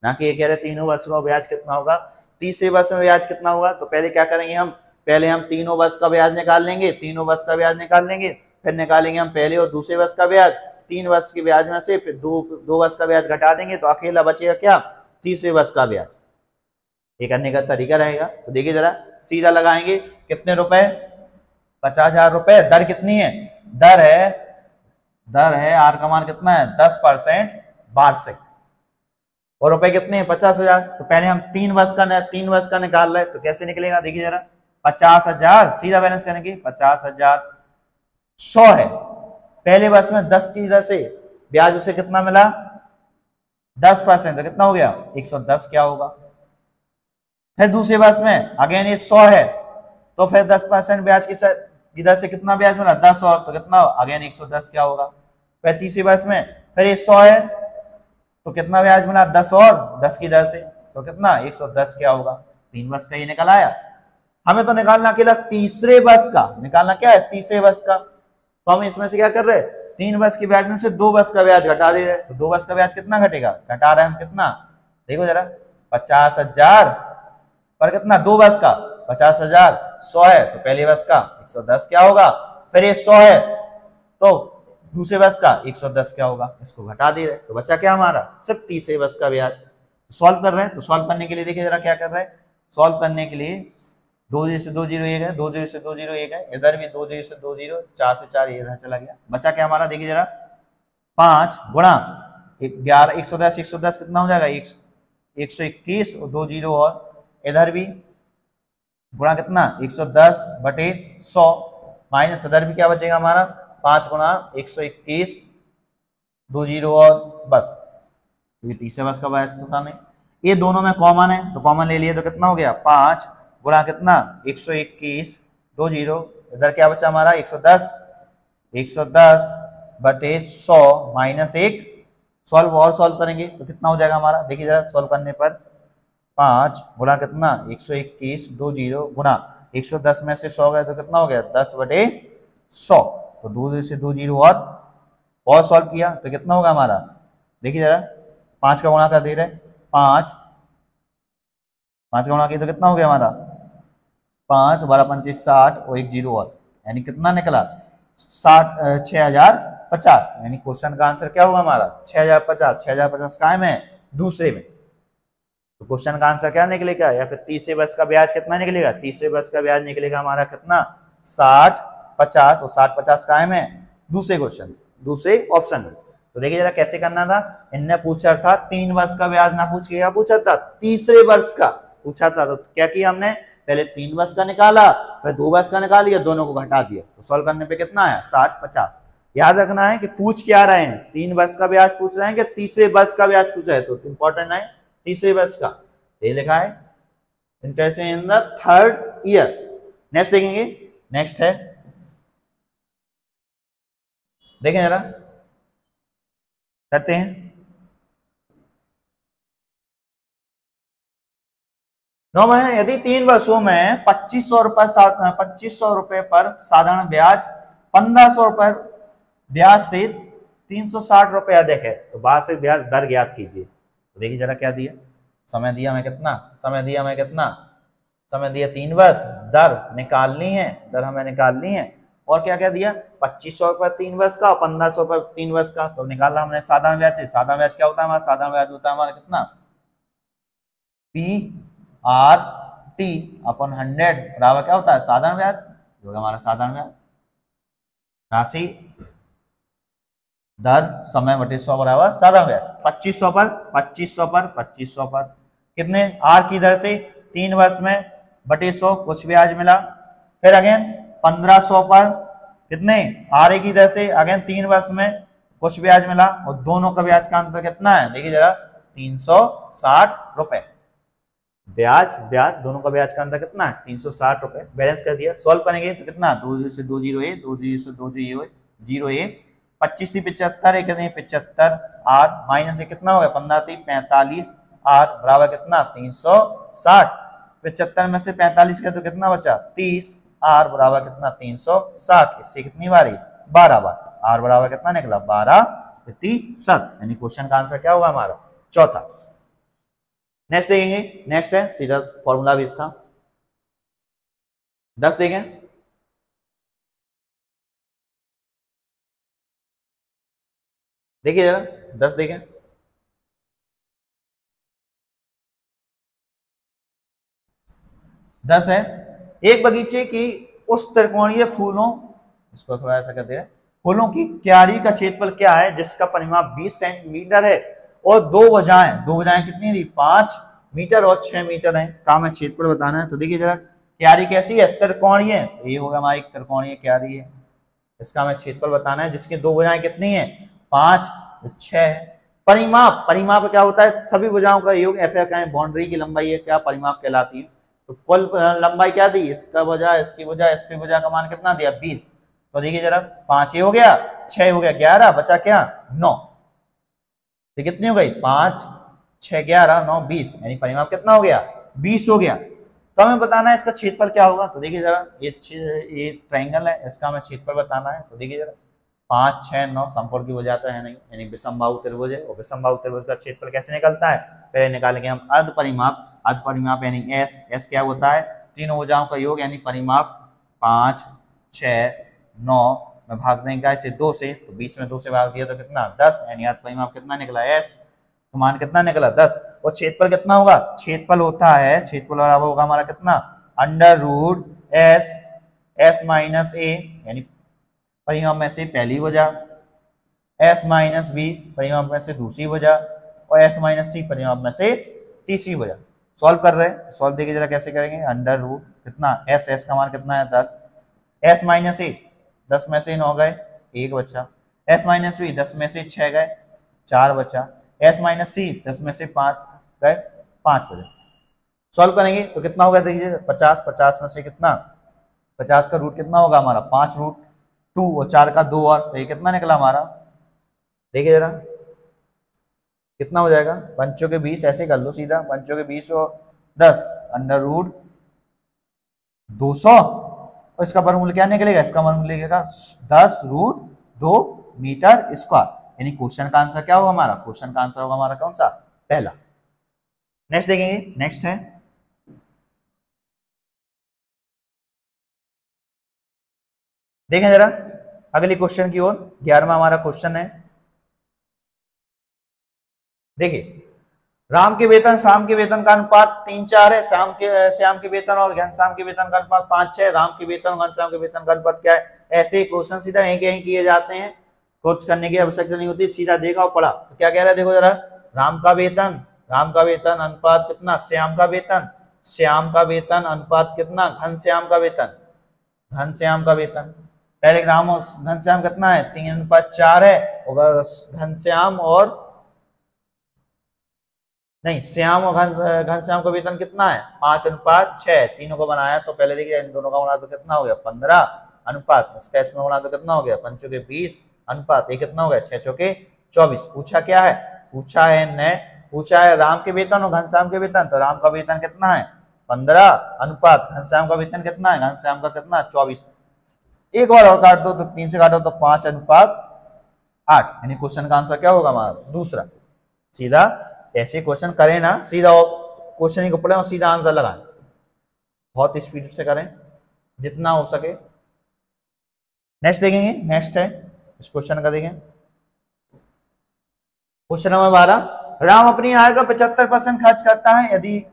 ना कि ये कह रहे तीनों वर्ष का ब्याज कितना होगा। तीसरे वर्ष में ब्याज कितना होगा तो पहले क्या करेंगे हम, पहले हम तीनों वर्ष का ब्याज निकाल लेंगे, तीनों वर्ष का ब्याज निकाल लेंगे, फिर निकालेंगे हम पहले और दूसरे वर्ष का ब्याज, 3 वर्ष के ब्याज में से फिर दो वर्ष का ब्याज घटा देंगे तो अकेला बचेगा क्या तीसरे वर्ष का ब्याज। ये करने का तरीका रहेगा। तो देखिए जरा सीधा लगाएंगे, कितने रुपए 50,000 रुपए, दर कितनी है, दर है आर का मान कितना है 10% वार्षिक, और रुपए कितने हैं 50,000। तो पहले हम 3 वर्ष का निकाल रहे तो कैसे निकलेगा, देखिए जरा 50,000 सीधा बैलेंस करने की 50,000 100 है, पहले वर्ष में 10 की दर से ब्याज उसे कितना मिला 10%, तो कितना हो गया 110 क्या होगा। फिर दूसरे वर्ष में अगेन ये 100 है तो फिर 10% ब्याज की दर से कितना ब्याज मिला 10 और, तो कितना अगेन 110 क्या होगा। फिर तीसरे वर्ष में फिर ये 100 है तो कितना ब्याज मिला 10 और 10 की दर से, तो कितना 110 क्या होगा। 3 वर्ष का ये निकल आया, हमें तो निकालना अकेला तीसरे वर्ष का, निकालना क्या है तीसरे वर्ष का। तो हम इसमें से क्या कर रहे हैं 3 वर्ष के ब्याज में से 2 वर्ष का ब्याज घटा दे रहे हैं, तो 2 वर्ष का ब्याज कितना घटेगा, घटा रहे हैं हम कितना, देखो जरा 50,000 पर कितना 2 वर्ष का 50,000 100 है तो पहले वर्ष का 110 क्या होगा, फिर ये 100 है तो दूसरे वर्ष का 110 क्या होगा, इसको घटा दे रहे तो बच्चा क्या हमारा सिर्फ तीसरे वर्ष का ब्याज। सॉल्व कर रहे हैं, तो सॉल्व करने के लिए देखिए जरा क्या कर रहे हैं, सॉल्व करने के लिए 2 0 से 2 0 1 है, 2 0 से 2 0 1 है, इधर भी 2 0 से 2 0, 4 से 4 इधर चला गया, बचा क्या हमारा देखिए जरा 5 गुणा 11 110 कितना हो जाएगा 121 और 2 0 और इधर भी गुणा कितना 110 बटे 100 माइनस इधर भी क्या बचेगा हमारा 5 गुणा 121 2 0 और बस, ये तीसरे वर्ष का ब्याज तो था नहीं, ये दोनों में कॉमन है तो कॉमन ले लिए तो कितना हो गया 5 गुणा कितना 121 2 0, इधर क्या बचा हमारा 110 बटे 100 माइनस 1, सॉल्व करेंगे तो कितना हो जाएगा हमारा, देखिए जरा सॉल्व करने पर 5 गुणा कितना 121 2 0 गुणा 110 में से 100 गए तो कितना हो गया 10 बटे 100, तो 2 से 2 0 और सॉल्व किया तो कितना होगा हमारा, देखिए जरा 5 का गुणा कर दे रहे 5 का गुणा किया तो कितना हो गया हमारा 5 12 25 60 और 1 0 और, यानी कितना निकला 6050, यानी क्वेश्चन का आंसर क्या होगा हमारा 6050। 6050 कहाँ में दूसरे में, तो क्वेश्चन का आंसर क्या निकलेगा, या फिर तीसरे वर्ष का ब्याज कितना निकलेगा, तीसरे वर्ष का ब्याज निकलेगा हमारा कितना 6050, और 6050 कहाँ में दूसरे क्वेश्चन दूसरे ऑप्शन में। तो देखिए जरा कैसे करना था, इनने पूछा था 3 वर्ष का ब्याज ना पूछ के क्या पूछा था तीसरे वर्ष का पूछा था, तो क्या किया हमने पहले 3 वर्ष का निकाला फिर 2 वर्ष का निकाल लिया, दोनों को घटा दिया, तो सॉल्व करने पे कितना आया 6050। याद रखना है कि पूछ क्या रहे हैं, 3 वर्ष का ब्याज पूछ रहे हैं कि तीसरे वर्ष का ब्याज पूछ रहे हैं, तो इंपॉर्टेंट है तीसरे वर्ष का, ये लिखा है interest in the third year. Next देखेंगे, नेक्स्ट है देखें जरा करते हैं 9 में, यदि 3 वर्षों में 2500 रुपए पर साधारण ब्याज 1500 रुपए ब्याज से 360 रुपए अधिक है तो वार्षिक ब्याज दर ज्ञात कीजिए। तो देखिए जरा क्या दिया, समय दिया हमें कितना, समय दिया हमें कितना, समय दिया 3 वर्ष, दर निकालनी है, दर हमें निकालनी है, और क्या क्या दिया 2500 रुपए 3 वर्ष का और 1500 रुपए 3 वर्ष का, तो निकाला हमने साधारण ब्याज से। साधारण ब्याज क्या होता है हमारा, साधारण ब्याज होता है हमारा कितना PRT अपन 100 बराबर क्या होता है साधारण ब्याज, जो हमारा साधारण ब्याज राशि दर समय बटे 100 बराबर साधारण ब्याज। 2500 पर 2500 पर 2500 पर कितने आर की दर से 3 वर्ष में बटे 100 कुछ ब्याज मिला, फिर अगेन 1500 पर कितने आर की दर से अगेन 3 वर्ष में कुछ ब्याज मिला, और दोनों का ब्याज का अंतर कितना है देखिए जरा 360 रुपए, ब्याज ब्याज दोनों का ब्याज का अंतर कितना है 360 रुपए। बैलेंस कर दिया, सॉल्व करेंगे तो कितना 2 से 2 जीरो ए, 2 जीरो से 2 जीरो ए, 25 थी 75, एक 75 आर माइनस से कितना हो गया 15 थी 45 आर बराबर कितना 360, 75 में से 45 का तो कितना बचा 30 आर बराबर कितना 360, इससे कितनी बारी 12 बार, आर बराबर कितना निकला 12%, यानी क्वेश्चन का आंसर क्या होगा हमारा चौथा। नेक्स्ट देखेंगे, नेक्स्ट है सीधा फॉर्मूला बेस था 10 देखें, देखिए जरा 10 देखें, दस है एक बगीचे की उस त्रिकोणीय फूलों, इसको थोड़ा ऐसा कर दे रहे फूलों की क्यारी का क्षेत्रफल क्या है जिसका परिमाप 20 सेंटीमीटर है और दो भुजाएं कितनी थी 5 मीटर और 6 मीटर है, काम है क्षेत्रफल बताना है। तो देखिए जरा क्यारी कैसी है त्रिकोणीय है, तो ये होगा हमारी त्रिकोणीय क्यारी है, इसका हमें क्षेत्रफल बताना है जिसकी दो भुजाएं कितनी है 5 6। परिमाप, परिमाप क्या होता है सभी भुजाओं का योग, एफ बाउंड्री की लंबाई है क्या परिमाप कहलाती है, तो कुल लंबाई क्या दी इसका भुजा इसकी भुजा इसकी भुजा का मान कितना दिया 20, तो देखिए जरा 5 हो गया 6 हो गया 11 बचा क्या 9, तो कितनी हो गई 5 6 11 9 20, यानी परिमाप कितना हो गया 20 हो गया। तो हमें बताना है इसका क्षेत्रफल क्या होगा, तो देखिए जरा ये ट्रायंगल है इसका हमें क्षेत्रफल बताना है, तो देखिए जरा 5 6 9 समकोण की वजह तो है नहीं, यानी विषमबाहु त्रिभुज है, और विषमबाहु त्रिभुज का क्षेत्रफल कैसे निकलता है पहले निकालेंगे हम अर्ध परिमाप यानी एस क्या होता है तीनों भुजाओं का योग, यानी परिमाप 5 6 9 में भाग देंगे इसे 2 से, तो 20 में 2 से भाग दिया तो कितना 10, यानी अर्ध परिमाप कितना निकला एस, तो मान कितना निकला 10, और क्षेत्रफल कितना होगा क्षेत्रफल होता है क्षेत्रफल बराबर होगा हमारा कितना अंडर रूट एस माइनस ए, यानी परिमाप में से पहली भुजा, एस माइनस बी परिमाप में से दूसरी भुजा, और एस माइनस सी परिमाप में से तीसरी भुजा। सॉल्व कर रहे हैं, सॉल्व देखिए जरा कैसे करेंगे, अंडर रूट कितना एस का मान कितना है 10, एस माइनस ए 10 में से 9 गए 1 बचा, एस माइनस बी 10 में से 6 गए 4 बचा, एस माइनस सी 10 में से 5 गए 5 बचा। सॉल्व करेंगे तो कितना होगा देखिए 50, 50 में से कितना 50 का रूट कितना होगा हमारा 5 रूट 2 और 4 का 2 और, तो ये कितना निकला हमारा देखिए जरा कितना हो जाएगा 5 के 20, ऐसे कर लो सीधा 5 के 20 और 10 अंडर रूट 200, और इसका वर्गमूल क्या निकलेगा इसका वर्गमूल निकलेगा 10 रूट 2 मीटर स्क्वायर, यानी क्वेश्चन का आंसर क्या होगा हमारा क्वेश्चन का आंसर होगा हमारा कौन सा पहला। नेक्स्ट देखेंगे, नेक्स्ट है देखें जरा अगली क्वेश्चन की ओर, 11वां हमारा क्वेश्चन है। देखिए, राम के वेतन श्याम के वेतन का अनुपात 3:4 है, श्याम के वेतन और घनश्याम के वेतन का अनुपात 5:6, राम के वेतन और घनश्याम के वेतन का अनुपात क्या है। ऐसे क्वेश्चन सीधा यहीं किए जाते हैं, कुछ करने की आवश्यकता नहीं होती, सीधा देखा और पढ़ा। तो क्या कह रहा है देखो जरा, राम का वेतन अनुपात कितना, श्याम का वेतन अनुपात कितना, घनश्याम का वेतन। पहले राम और घनश्याम कितना है, 3:4 है, और घनश्याम और नहीं श्याम और घनश्याम का वेतन कितना है, 5:6। तीनों को बनाया तो पहले देखिए इन दोनों का गुणा तो कितना हो गया, 15 अनुपात, इसका इसमें गुणा तो कितना हो गया, 5 चौके 20 अनुपात, ये कितना हो गया, 6 चौके 24। पूछा क्या है, पूछा है राम के वेतन और घनश्याम के वेतन, तो राम का वेतन कितना है, 15 अनुपात, घनश्याम का वेतन कितना है, घनश्याम का कितना, 24। एक बार और काट दो तो 3 से काटो तो 5:8, यानी क्वेश्चन का आंसर क्या होगा हमारा, दूसरा। सीधा ऐसे क्वेश्चन करें ना, सीधा क्वेश्चन को पढ़े और सीधा आंसर लगाएं, बहुत स्पीड से करें जितना हो सके। नेक्स्ट देखेंगे, नेक्स्ट है इस क्वेश्चन का, देखें क्वेश्चन नंबर 12। राम अपनी आय का 75% खर्च करता है, यदि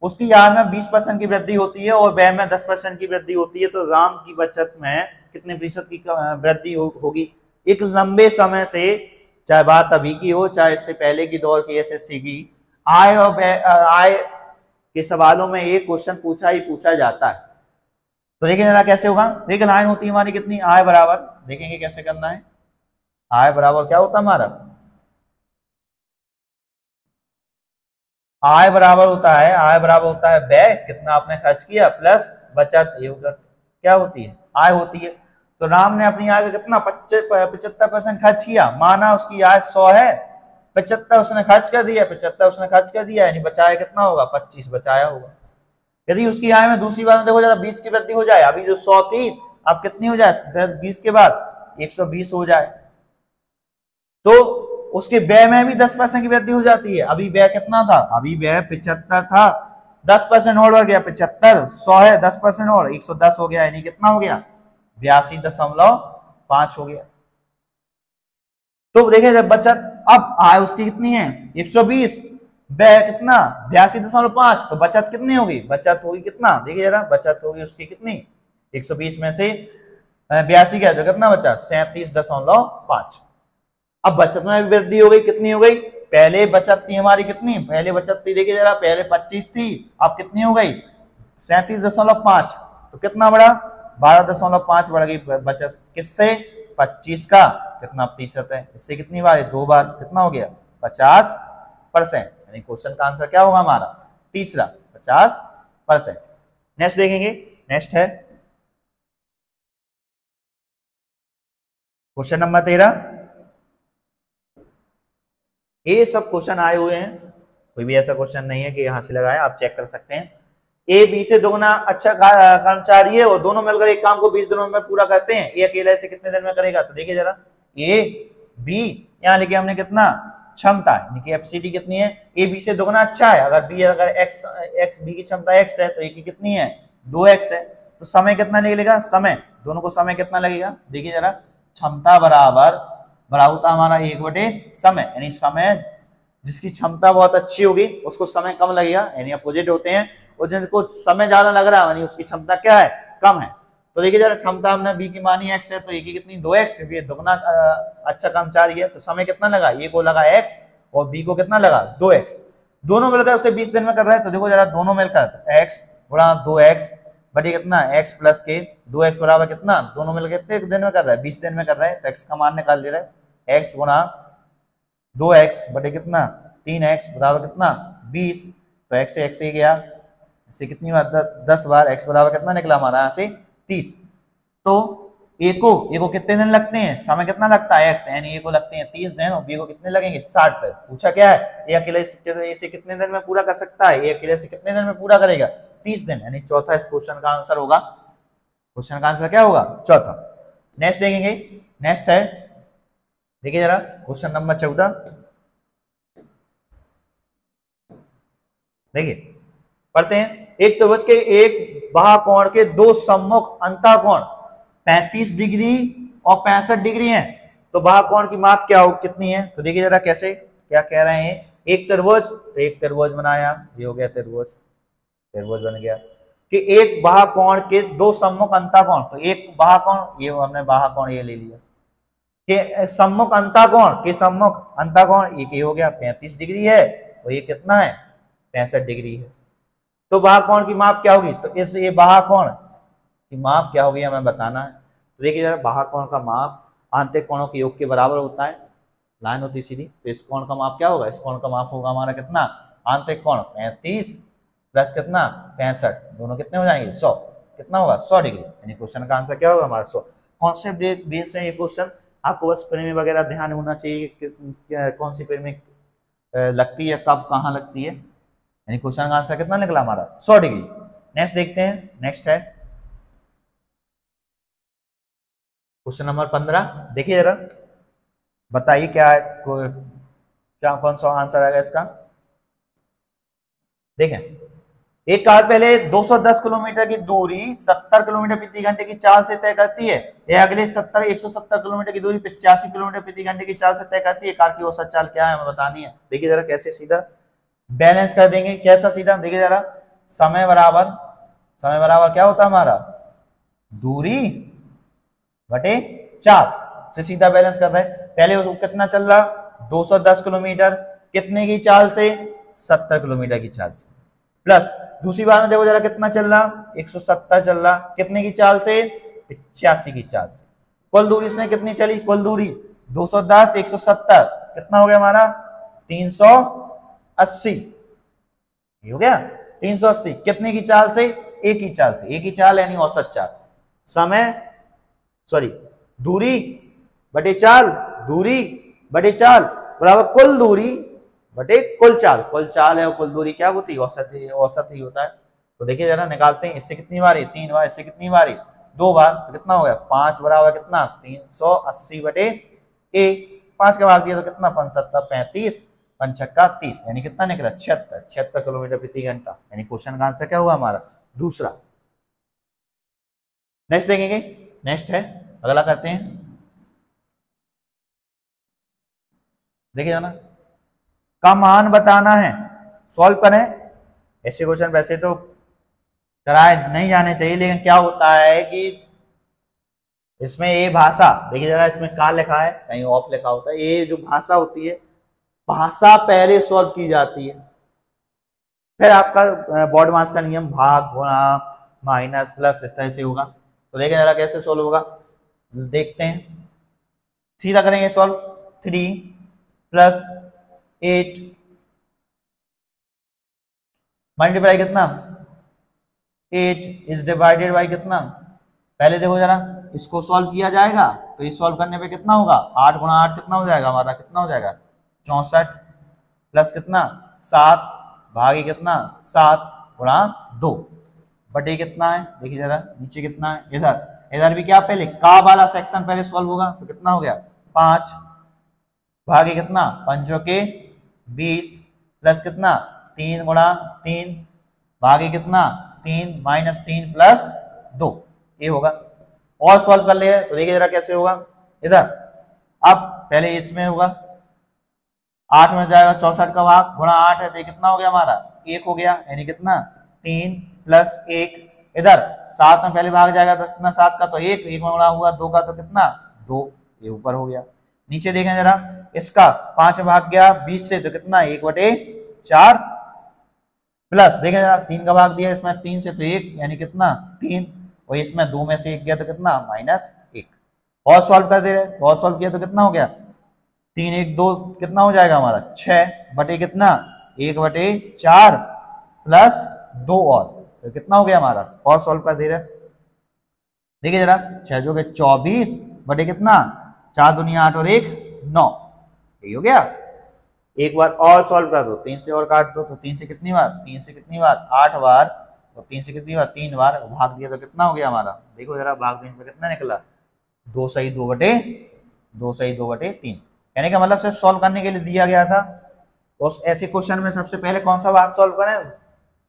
उसकी आय में 20% की वृद्धि होती है और व्यय में 10% की वृद्धि होती है, तो राम की बचत में कितने प्रतिशत की वृद्धि होगी। एक लंबे समय से, चाहे बात अभी की हो चाहे इससे पहले की दौर की एसएससी की, आय और आय के सवालों में एक क्वेश्चन पूछा जाता है। तो देखिए जरा कैसे होगा, देखिए लाइन होती है हमारी कितनी, आय बराबर, देखेंगे कैसे करना है, आय बराबर क्या होता है हमारा, आय बराबर होता है व्यय, कितना आपने खर्च किया, प्लस बचत, ये क्या होती है, आय होती है। तो राम ने अपनी आय का कितना 75% खर्च किया, माना उसकी आय 100 है, 75 उसने खर्च कर दिया, यानी बचाया कितना होगा, 25 बचाया होगा। यदि उसकी आय में दूसरी बार में देखो जरा 20 की वृद्धि हो जाए, अभी जो 100 थी अब कितनी हो जाए, 20 के बाद 120 हो जाए, तो उसके व्यय में भी 10% की वृद्धि हो जाती है। अभी व्यय कितना था, अभी व्यय 75 था, 10% और बढ़ गया, 75, 100 है, 10% और 110 हो गया, यानी कितना हो गया, 82.5 हो गया। तो देखिए जब बचत, अब आय उसकी कितनी है 120, व्यय कितना 82.5, तो बचत कितनी होगी, बचत होगी कितना, देखिए जरा बचत होगी उसकी कितनी, 120 में से 82 क्या, तो कितना बचा 37.5। अब बचत में भी वृद्धि हो गई, कितनी हो गई, पहले बचत थी हमारी कितनी, पहले बचत थी देखिए जरा, पहले 25 थी, अब कितनी हो गई 37.5, तो कितना बढ़ा 12.5 बढ़ गई बचत, किससे 25 का कितना प्रतिशत है, इससे कितनी बार, 2 बार, कितना हो गया 50%, यानी क्वेश्चन का आंसर क्या होगा हमारा, तीसरा 50%। नेक्स्ट देखेंगे, नेक्स्ट है क्वेश्चन नंबर 13। ये सब क्वेश्चन आए हुए हैं, कोई भी ऐसा क्वेश्चन नहीं है कि यहां से लगाए, आप चेक कर सकते हैं। ए बी से दोगुना अच्छा कर्मचारी है और दोनों मिलकर एक काम को 20 दिनों में पूरा करते हैं, ए अकेले से कितने दिन में करेगा, तो देखिए जरा ए बी, यहां लिखे हमने कितना क्षमता, एफसीडी कितनी है, ए बी से दोगुना अच्छा है, अगर एक्स बी की क्षमता एक्स है तो ए की कितनी है 2x है, तो समय कितना निकलेगा, समय दोनों को समय कितना लगेगा, देखिए जरा क्षमता बराबर होता हमारा 1/समय, यानी समय जिसकी क्षमता बहुत अच्छी होगी उसको समय कम लगेगा, यानी अपोजिट होते हैं, और जिनको समय ज्यादा लग रहा है यानी उसकी क्षमता क्या है, कम है। तो देखिए जरा क्षमता हमने बी की मानी x है, तो ए की कितनी 2x, क्योंकि दोगुना अच्छा कर्मचारी है, तो समय कितना लगा, ए को लगा x और बी को कितना लगा 2x, दोनों मिलकर उसे 20 दिन में कर रहे हैं, तो देखो जरा दोनों मिलकर x गुणा 2x बटे कितना x प्लस के 2x बराबर कितना, दोनों मिलकर कितने दिन में कर रहा है 20 दिन में कर रहे हैं, तो x का मान निकाल ले रहे हैं, x गुणा 2x बटे कितना 3x बराबर कितना 20, तो x से x ही गया, इससे कितनी बार 10 बार, x बराबर कितना निकला हमारा यहाँ से 30। तो ए को कितने दिन लगते हैं, समय कितना लगता है x, यानी ए को लगते हैं 30 दिन और बी को कितने लगेंगे 60 दिन। पूछा क्या है, ए अकेले से कितने दिन में पूरा कर सकता है, ए अकेले से कितने दिन में पूरा करेगा 30 दिन, यानी चौथा इस क्वेश्चन का आंसर होगा, क्वेश्चन का आंसर क्या होगा चौथा। नेक्स्ट देखेंगे, नेक्स्ट है देखिए जरा क्वेश्चन नंबर 14, देखिए पढ़ते हैं, एक त्रिभुज के एक बाहुकोण के दो सम्मुख अंतःकोण 35 डिग्री और 65 डिग्री है, तो भाग कोण की माप क्या हो कितनी है? तो देखिए जरा कैसे क्या कह रहे हैं, एक त्रिभुज, तो एक त्रिभुज बनाया, ये हो गया त्रिभुज, त्रिभुज बन गया कि एक बाहु कोण के दो सम्मुख अंतःकोण, तो एक बाहु कोण, ये हमने बाहु कोण ये ले लिया कि सम्मुख अंतःकोण के सम्मुख अंतःकोण एक ये हो गया 35 डिग्री है और ये कितना है 65 डिग्री है, तो बाहु कोण की माप क्या होगी? तो इस ये बाहु कोण की माप क्या होगी हमें बताना है। तो देखिए जरा बाहु कोण का माप आंतरिक कोणों के योग के बराबर होता है, लाइन होती सीधी, तो इस कोण का माप क्या होगा? इस कोण का माप होगा हमारा कितना? आंतरिक कोण 35 प्लस कितना 65, दोनों कितने हो जाएंगे 100, कितना होगा 100 डिग्री, यानी क्वेश्चन का आंसर क्या होगा हमारा 100। कॉन्सेप्ट बेस है ये क्वेश्चन, आपको बस प्रेमी वगैरह ध्यान होना चाहिए कि कौन सी प्रेमी लगती है, कब कहाँ लगती है, यानी क्वेश्चन का आंसर कितना निकला हमारा 100 डिग्री। नेक्स्ट देखते हैं, नेक्स्ट है क्वेश्चन नंबर 15, देखिए जरा बताइए क्या है, क्या कौन सा आंसर आएगा इसका। देखें, एक कार पहले 210 किलोमीटर की दूरी 70 किलोमीटर प्रति घंटे की चाल से तय करती है, यह अगले 170 किलोमीटर की दूरी 85 किलोमीटर प्रति घंटे की चाल से तय करती है, कार की औसत चाल क्या है हमें बतानी है। देखिए जरा कैसे सीधा बैलेंस कर देंगे, कैसा सीधा, देखिए जरा समय बराबर क्या होता है हमारा दूरी बटे चाल से सीधा बैलेंस कर रहे हैं। पहले उसको कितना चल रहा 210 किलोमीटर, कितने की चाल से 70 किलोमीटर की चाल से, प्लस दूसरी बार में देखो जरा कितना चल रहा 170 चल रहा, कितने की चाल से 85 की चाल से, कुल दूरी इसने कितनी चली, कुल दूरी 210 170 कितना हो गया हमारा 380, ये हो गया 380, कितने की चाल से एक ही चाल से, एक ही चाल यानी औसत चाल, समय सॉरी दूरी बटे चाल, दूरी बटे चाल बराबर कुल दूरी बटे कुल चाल, कुल चाल है और कुल दूरी क्या होती है औसत ही होता है। तो देखिए जरा निकालते हैं, इससे कितनी बारी 3 बार, इससे कितनी बारी 2 बार, तो कितना हो गया 5 बराबर कितना 380 बटे 5 का भाग दिया तो कितना 75 35 5 30, यानी कितना निकला 76 किलोमीटर प्रति घंटा, यानी क्वेश्चन का आंसर क्या हुआ हमारा दूसरा। नेक्स्ट देखेंगे, नेक्स्ट है अगला करते हैं, देखिए ना का मान बताना है, सॉल्व करें। ऐसे क्वेश्चन वैसे तो कराए नहीं जाने चाहिए, लेकिन क्या होता है कि इसमें ये भाषा, देखिए जरा इसमें का लिखा है कहीं ऑफ लिखा होता है, ये जो भाषा होती है भाषा पहले सॉल्व की जाती है, फिर आपका बोर्ड मास का नियम भाग गुणा माइनस प्लस इस तरह से होगा। तो देखिए जरा कैसे सॉल्व होगा, देखते हैं, सीधा करेंगे सॉल्व, 3 प्लस 8 मल्टीप्लाई कितना 8 इज डिवाइडेड बाई कितना, पहले देखो जरा इसको सॉल्व किया जाएगा तो ये सॉल्व करने पे कितना होगा 8 गुणा 8 कितना हो जाएगा हमारा, कितना हो जाएगा 64 प्लस कितना 7 भागे कितना 7 गुणा 2 बटे कितना है, देखिए जरा नीचे कितना है, इधर भी क्या पहले का वाला सेक्शन पहले सॉल्व होगा तो कितना हो गया 5 भागे कितना 5 के 20 प्लस कितना 3 गुणा 3 भागे कितना 3 माइनस 3 प्लस 2, ये होगा। और सॉल्व कर ले तो देखिए जरा कैसे होगा, इधर अब पहले इसमें होगा 8 में जाएगा 64 का भाग गुणा 8 है तो कितना हो गया हमारा 1 हो गया, यानी कितना 3 प्लस 1, इधर 7 में पहले भाग जाएगा तो कितना 7 का तो 1 में गुणा हुआ 2 का तो कितना 2, ये ऊपर हो गया। नीचे देखें जरा इसका 5 में भाग गया 20 से तो कितना 1/4 प्लस देखें जरा 3 का भाग दिया इसमें 3 से तो 1 यानी कितना 3, और इसमें 2 में से 1 गया तो कितना -1। और सॉल्व कर दे रहे तो और सॉल्व किया तो कितना हो गया 3 1 2 कितना हो जाएगा हमारा 6 बटे कितना 1/4 प्लस 2 और तो कितना हो गया हमारा, और सॉल्व कर दे रहे देखिए जरा 6 जो 24 बटे कितना 4 दूनी 8 और 1 9, यही हो गया। एक बार और सॉल्व कर दो, 3 से और काट दो तो 3 से कितनी बार 8 बार, और 3 से कितनी बार 3 बार, भाग दिया तो कितना हो गया हमारा, देखो जरा भाग देने पे कितना निकला 2 सही 2 बटे 3, यानी कि मतलब सिर्फ सॉल्व करने के लिए दिया गया था। उस ऐसे क्वेश्चन में सबसे पहले कौन सा भाग सॉल्व करें,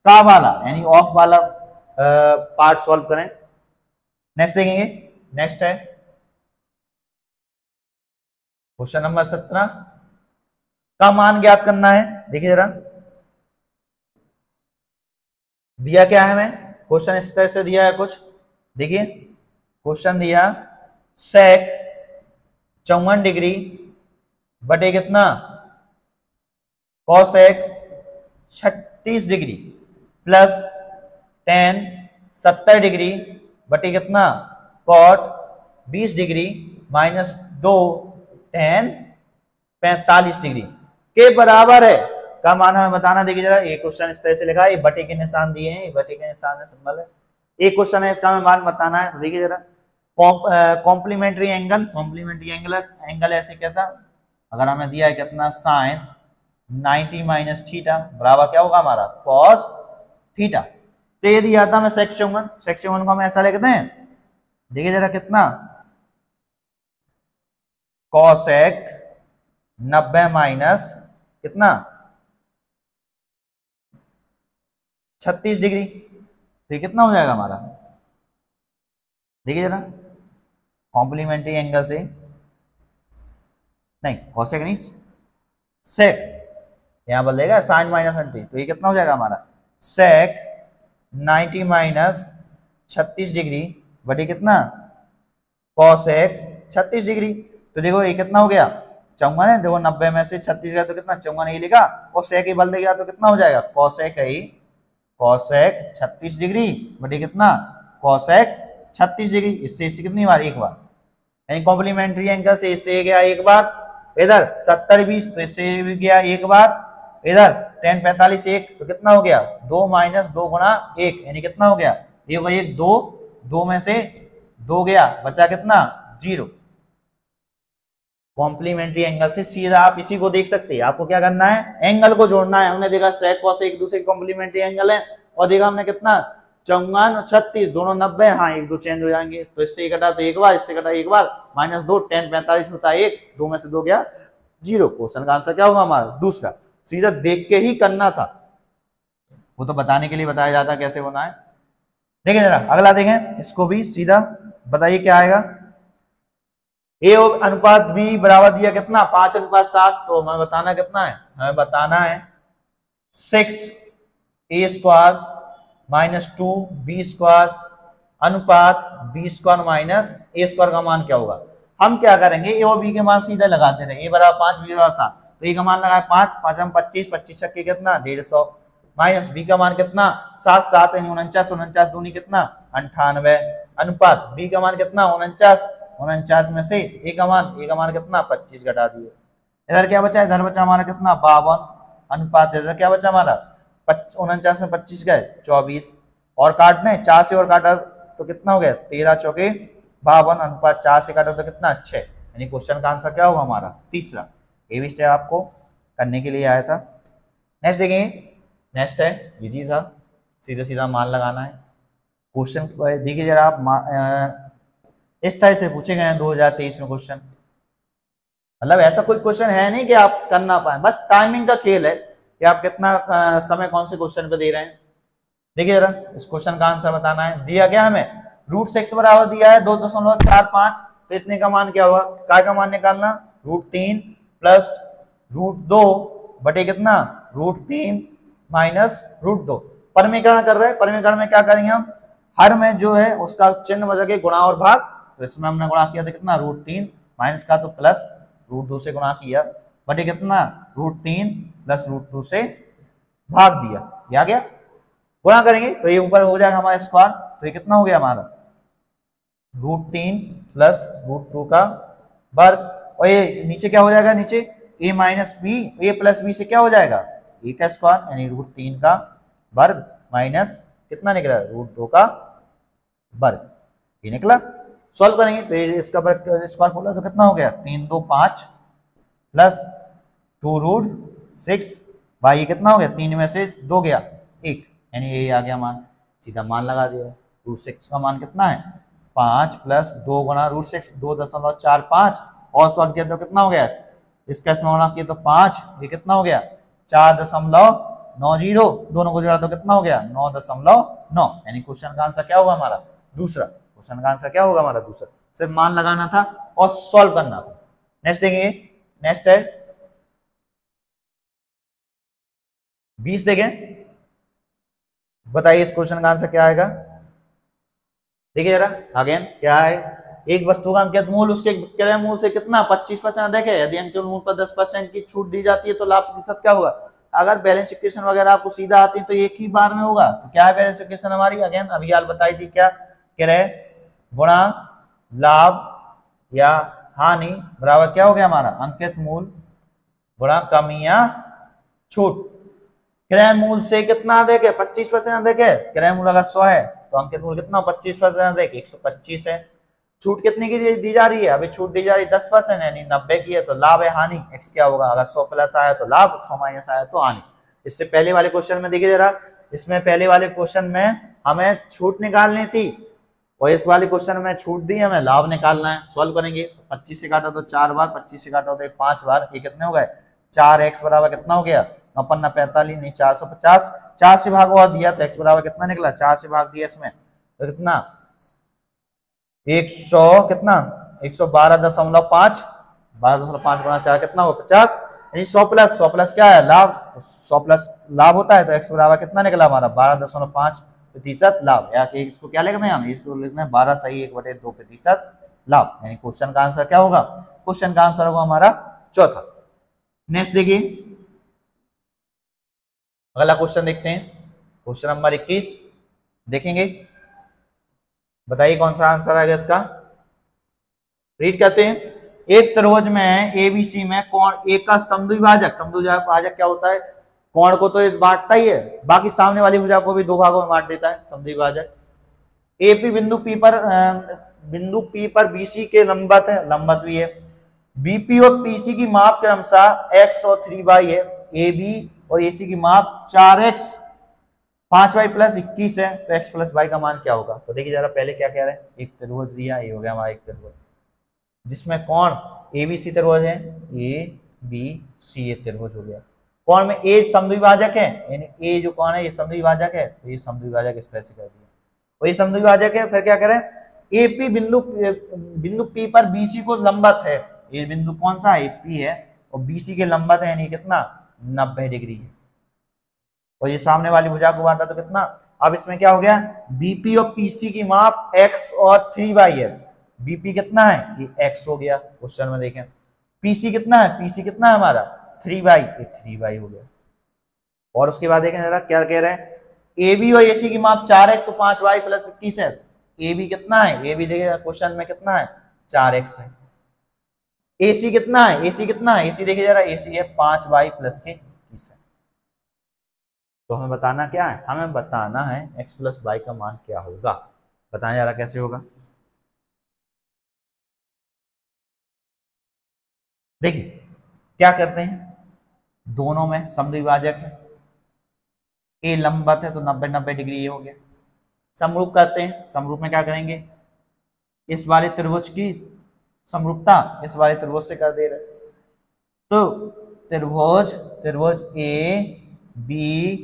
का वाला यानी ऑफ वाला पार्ट सॉल्व करें। नेक्स्ट देखेंगे नेक्स्ट है क्वेश्चन नंबर 17 का मान ज्ञात करना है। देखिए जरा दिया क्या है, हमें क्वेश्चन इस तरह से दिया है कुछ। देखिए क्वेश्चन दिया सेक 54 डिग्री बटे कितना cosec 36 degree plus tan 70 degree बटे कितना cot 20 degree minus 2 tan 45 degree के बराबर है का मान हमें बताना। देखिए जरा ये क्वेश्चन इस तरह से लिखा है, ये बटे के निशान दिए हैं, ये बटे के निशान है, सिंबल है। एक क्वेश्चन है इसका हमें मान बताना है। तो देखिए जरा कॉम्प्लीमेंट्री एंगल ऐसे कैसा, अगर हमें दिया है कितना साइन 90 माइनस थीटा बराबर क्या होगा हमारा कॉस थीटा। तो ये दिया था हमें सेक्शन वन को हम ऐसा लिखते हैं। देखिए जरा कितना कॉसेक 90 माइनस कितना 36 डिग्री, तो ये कितना हो जाएगा हमारा। देखिए जरा कॉम्प्लीमेंट्री एंगल से नहीं कॉसेक नहीं सेक, यहां बोलेगा साइन माइनस 90, तो ये कितना हो जाएगा हमारा सेक 90 माइनस 36 डिग्री बटे कितना कॉसेक 36 डिग्री। तो देखो ये कितना हो गया 54 है, देखो 90 में से 36 गया तो कितना 54 ही लिखा और सेक ही बदल देगा तो कितना हो जाएगा कॉसेक ही कॉसेक 36 डिग्री बटे कितना कॉसेक 36 डिग्री। इससे कितनी बार एक बार, यानी कॉम्प्लीमेंट्री एंगल से इससे गया एक बार, इधर 70 20 तो इससे भी गया एक बार, इधर tan 45 1 तो कितना हो गया 2 माइनस 2 गुणा 1 यानी कितना हो गया ये वही 2, 2 में से 2 गया बचा कितना 0। कॉम्प्लीमेंट्री एंगल से सीधा आप इसी को देख सकते हैं। आपको क्या करना है एंगल को जोड़ना है। हमने देखा सेक कॉस एक दूसरे के कॉम्प्लीमेंट्री एंगल है और देखा हमने कितना 54 36 दोनों 90, हाँ एक दो चेंज हो जाएंगे तो इससे कटा तो एक बार, इससे कटा एक बार, माइनस 2 tan 45 होता है 1, 2 में से 2 गया 0। क्वेश्चन का आंसर क्या होगा हमारा दूसरा। सीधा देख के ही करना था, वो तो बताने के लिए बताया जाता है कैसे होना है। देखिए जरा अगला देखें, इसको भी सीधा बताइए क्या आएगा। ए अनुपात बी बराबर दिया कितना 5:7, तो हमें बताना कितना है, हमें बताना है 6a² माइनस 2b² अनुपात b² माइनस a² का मान क्या होगा। हम क्या करेंगे ए और बी के मान सीधे लगाते रहे, a बराबर 5 b बराबर 7, तो ए का मान लगाए 5, 5 हम 25, 25 छक्के कितना 150 माइनस बी का मान कितना 7, 7 49, 49 दूनी कितना 98 अनुपात बी का मान कितना 49, 49 में से ए का मान कितना 25 घटा दिए। इधर क्या बचा, इधर बचा हमारा कितना 52 अनुपात इधर क्या बचा हमारा 49 में 25 गए 24 और काटने 4 से और काटा तो कितना हो गया 13 चौके 52 अनुपात 4 से काटा तो कितना 6, यानी क्वेश्चन का आंसर क्या होगा हमारा तीसरा। ये भी स्टेप आपको करने के लिए आया था। नेक्स्ट देखेंगे, नेक्स्ट है इजी था, सीधा सीधा मान लगाना है। क्वेश्चन देखिए जरा आप इस तरह से पूछे गए हैं 2023 में क्वेश्चन, मतलब ऐसा कोई क्वेश्चन है नहीं कि आप कर ना पाए, बस टाइमिंग का खेल है कि आप कितना समय कौन से क्वेश्चन पे दे रहे हैं। देखिए जरा इस क्वेश्चन का आंसर बताना है। दिया क्या हमें √6 बराबर दिया है 2.45, तो इतने का मान क्या होगा, काय का मान निकालना √3 प्लस √2 बटे कितना √3 माइनस √2। परमीकरण कर रहे हैं, परमीकरण में क्या करेंगे हम हर में जो है उसका चिन्ह बदल के गुणा और भाग, तो इसमें हमने गुणा किया था कितना √3 माइनस का तो प्लस √2 से गुणा किया बटे कितना √3 प्लस √2 से भाग दिया, ये आ गया। गुणा करेंगे तो ये ऊपर हो जाएगा हमारा स्क्वायर, तो ये कितना हो गया हमारा √3 प्लस √2 का वर्ग, और ये नीचे क्या हो जाएगा नीचे a minus B, A plus B से क्या हो जाएगा a का स्क्वायर यानी √3 का वर्ग माइनस कितना निकला √2 का वर्ग, ये निकला। सॉल्व करेंगे तो इसका स्क्वायर खोला तो कितना हो गया 3 2 5 प्लस 2√6 भाई ये कितना हो गया 3 में से 2 गया 1, यानी ये आ गया मान, सीधा मान लगा दिया। √6 का मान कितना है 5 प्लस 2 गुणा √6 2.45 और सॉल्व किया तो कितना हो गया, इसका इसमें गुणा किया तो 5, ये कितना हो गया 4.90, दोनों को जोड़ा तो कितना हो गया 9.9, यानी क्वेश्चन का आंसर क्या होगा हमारा दूसरा। क्वेश्चन का आंसर क्या होगा हमारा दूसरा। सिर्फ मान लगाना था और सॉल्व करना था। नेक्स्ट देखेंगे, नेक्स्ट है 20 देखें, बताइए इस क्वेश्चन का आंसर क्या आएगा। देखिए जरा अगेन क्या है, एक वस्तु का अंकित मूल उसके क्रय मूल से कितना 25% देखे, यदि अंकित मूल पर 10% की छूट दी जाती है तो लाभ प्रतिशत क्या होगा। अगर बैलेंस इक्वेशन वगैरह आपको सीधा आती है तो एक ही बार में होगा। तो क्या है बैलेंस इक्वेशन हमारी, अगेन अभी यार बताई थी, क्या क्रय गुणा लाभ या हानि बराबर क्या हो गया हमारा अंकित मूल गुणा कमी या छूट। क्रय मूल से कितना देखे 25% देखे, क्रय मूल अगर 100 है तो अंकित मूल कितना 25% देखे 125 है। छूट कितने की दी जा रही है, अभी छूट दी जा रही है 10% यानी 90 की है, तो लाभ है हानि एक्स क्या होगा, अगर 100 प्लस आया तो लाभ, 100 माइनस आया तो हानि। इससे पहले वाले क्वेश्चन में देखिए जरा, इसमें पहले वाले क्वेश्चन में हमें छूट निकालनी थी और इस वाले क्वेश्चन में छूट दी, हमें लाभ निकालना है। सॉल्व करेंगे, 25 से काटा तो 4 बार, 25 से काटा तो 5 बार, ये कितने हो गए 4x बराबर कितना हो गया 45 नहीं 450, 4 से भाग और दिया तो x बराबर कितना निकला, 4 से भाग दिया इसमें तो कितना 100 कितना 112.5, 12.5 गुणा 4 कितना हो 50, यानी 100 प्लस क्या है लाभ, 100 प्लस लाभ होता है तो x बराबर कितना निकला हमारा 12.5% लाभ, या कि इसको क्या लिखना है हम, इसको लिखना है 12 सही 1/2% लाभ, यानी क्वेश्चन का आंसर क्या होगा, क्वेश्चन का आंसर होगा हमारा चौथा। नेक्स्ट देखिए अगला क्वेश्चन देखते हैं, क्वेश्चन नंबर 21 देखेंगे, बताइए कौन सा आंसर आएगा इसका। रीड करते हैं, एक त्रिभुज में एबीसी में कोण ए का समद्विभाजक क्या होता है, कोण को तो बांटता ही है, बाकी सामने वाली भुजा को भी दो भागों में बांट देता है समद्विभाजक। एपी बिंदु पी पर बीसी के लंबवत है, लंबवत भी है। बीपी और पीसी की माप क्रमशः x और 3y है। AB और AC की माप 4x 5y प्लस 21 है, तो x प्लस y का मान क्या होगा। तो देखिए जरा पहले क्या कह रहे हैं, एक त्रिभुज दिया, ये हो गया हमारा एक त्रिभुज जिसमें कोण ABC त्रिभुज है, ABC त्रिभुज हो गया। कोण में A समद्विभाजक है, यानी A जो कोण है ये समद्विभाजक है, तो ये समद्विभाजक इस तरह से कर दिया, और ये समद्विभाजक है। फिर क्या करें, AP बिंदु P पर BC को लंबवत है, ये बिंदु कौन सा है P है, और BC के लंबवत है यानी कितना 90 डिग्री है, और ये सामने वाली भुजा को बांटा तो कितना। अब इसमें क्या हो गया, BP और PC की माप x और 3y है, BP कितना है ये x हो गया क्वेश्चन में देखें, PC कितना है, PC कितना है हमारा 3y, ये 3y हो गया। और उसके बाद देखें जरा क्या कह रहे हैं, AB और AC की माप 4x और 5y प्लस 21 है, AB कितना है, AB देखिए क्वेश्चन में कितना है 4x है। AC कितना है, AC कितना है, AC देखिए जरा AC है 5y प्लस के 21 है। तो हमें बताना क्या है, हमें बताना है x प्लस y का मान क्या होगा, बताएं जरा कैसे होगा। देखिए क्या करते हैं, दोनों में समद्विभाजक है, ए लंबवत है तो 90 डिग्री ये हो गया। समरूप करते हैं, समरूप में क्या करेंगे, इस वाले त्रिभुज की समरूपता इस वाले त्रिभुज से कर दे रहे, तो त्रिभुज ए बी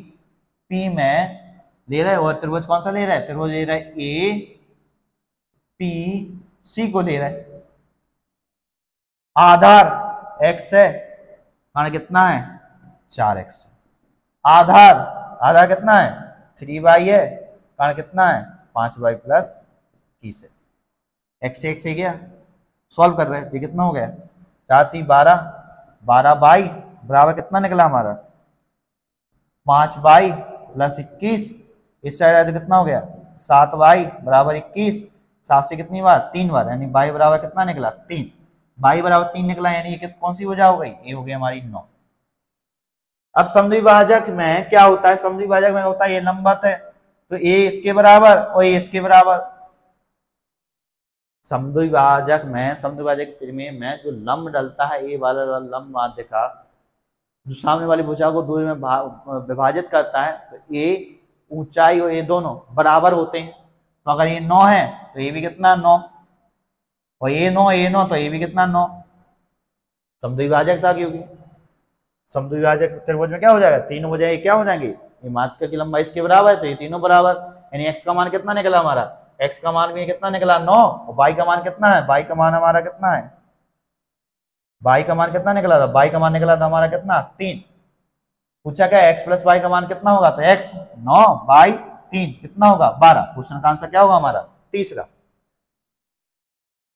पी में ले रहा है, और त्रिभुज कौन सा ले रहा है, त्रिभुज ले रहा है ए पी सी को ले रहा है। आधार x है, कर्ण कितना है 4x, आधार कितना है 3y है, कर्ण कितना है 5y प्लस 21 है। x से x से गया, सॉल्व कर रहे हैं, ये कितना हो गया 4 3 12y बराबर कितना निकला हमारा 5y प्लस 21, इस साइड आया तो कितना हो गया 7y बराबर 21, 7 से कितनी बार 3 बार, यानी y बराबर कितना निकला 3, y बराबर 3 निकला, यानी ये कौन सी भुजा हो गई, ये हो गई हमारी 9। अब समद्विभाजक में क्या होता है, समद्विभाजक में होता है ये लंबवत है तो a इसके बराबर और a इसके बराबर। समद्विभाजक में जो लंब डलता है ए वाला लंब माध्य का, जो सामने वाली भुजा को दो में विभाजित करता है, तो ए ऊंचाई और ए दोनों बराबर होते हैं। तो अगर ये 9 है तो ये भी कितना 9, और ये 9 तो ये भी कितना 9, समद्विभाजक था, क्योंकि समद्विभाजक त्रिभुज में क्या हो जाएगा, तीनों भुजाएं क्या हो जाएंगी, ये माध्य की लंबाई इसके बराबर है तो ये तीनों बराबर, यानी x का मान कितना निकला हमारा, x का मान भी कितना निकला 9, और y का मान कितना है, y का मान हमारा कितना है, y का मान कितना निकला था, y का मान निकला था हमारा कितना 3। पूछा क्या x प्लस वाई का मान कितना होगा, तो x 9 y 3 कितना होगा 12। क्वेश्चन का आंसर क्या होगा हमारा तीसरा।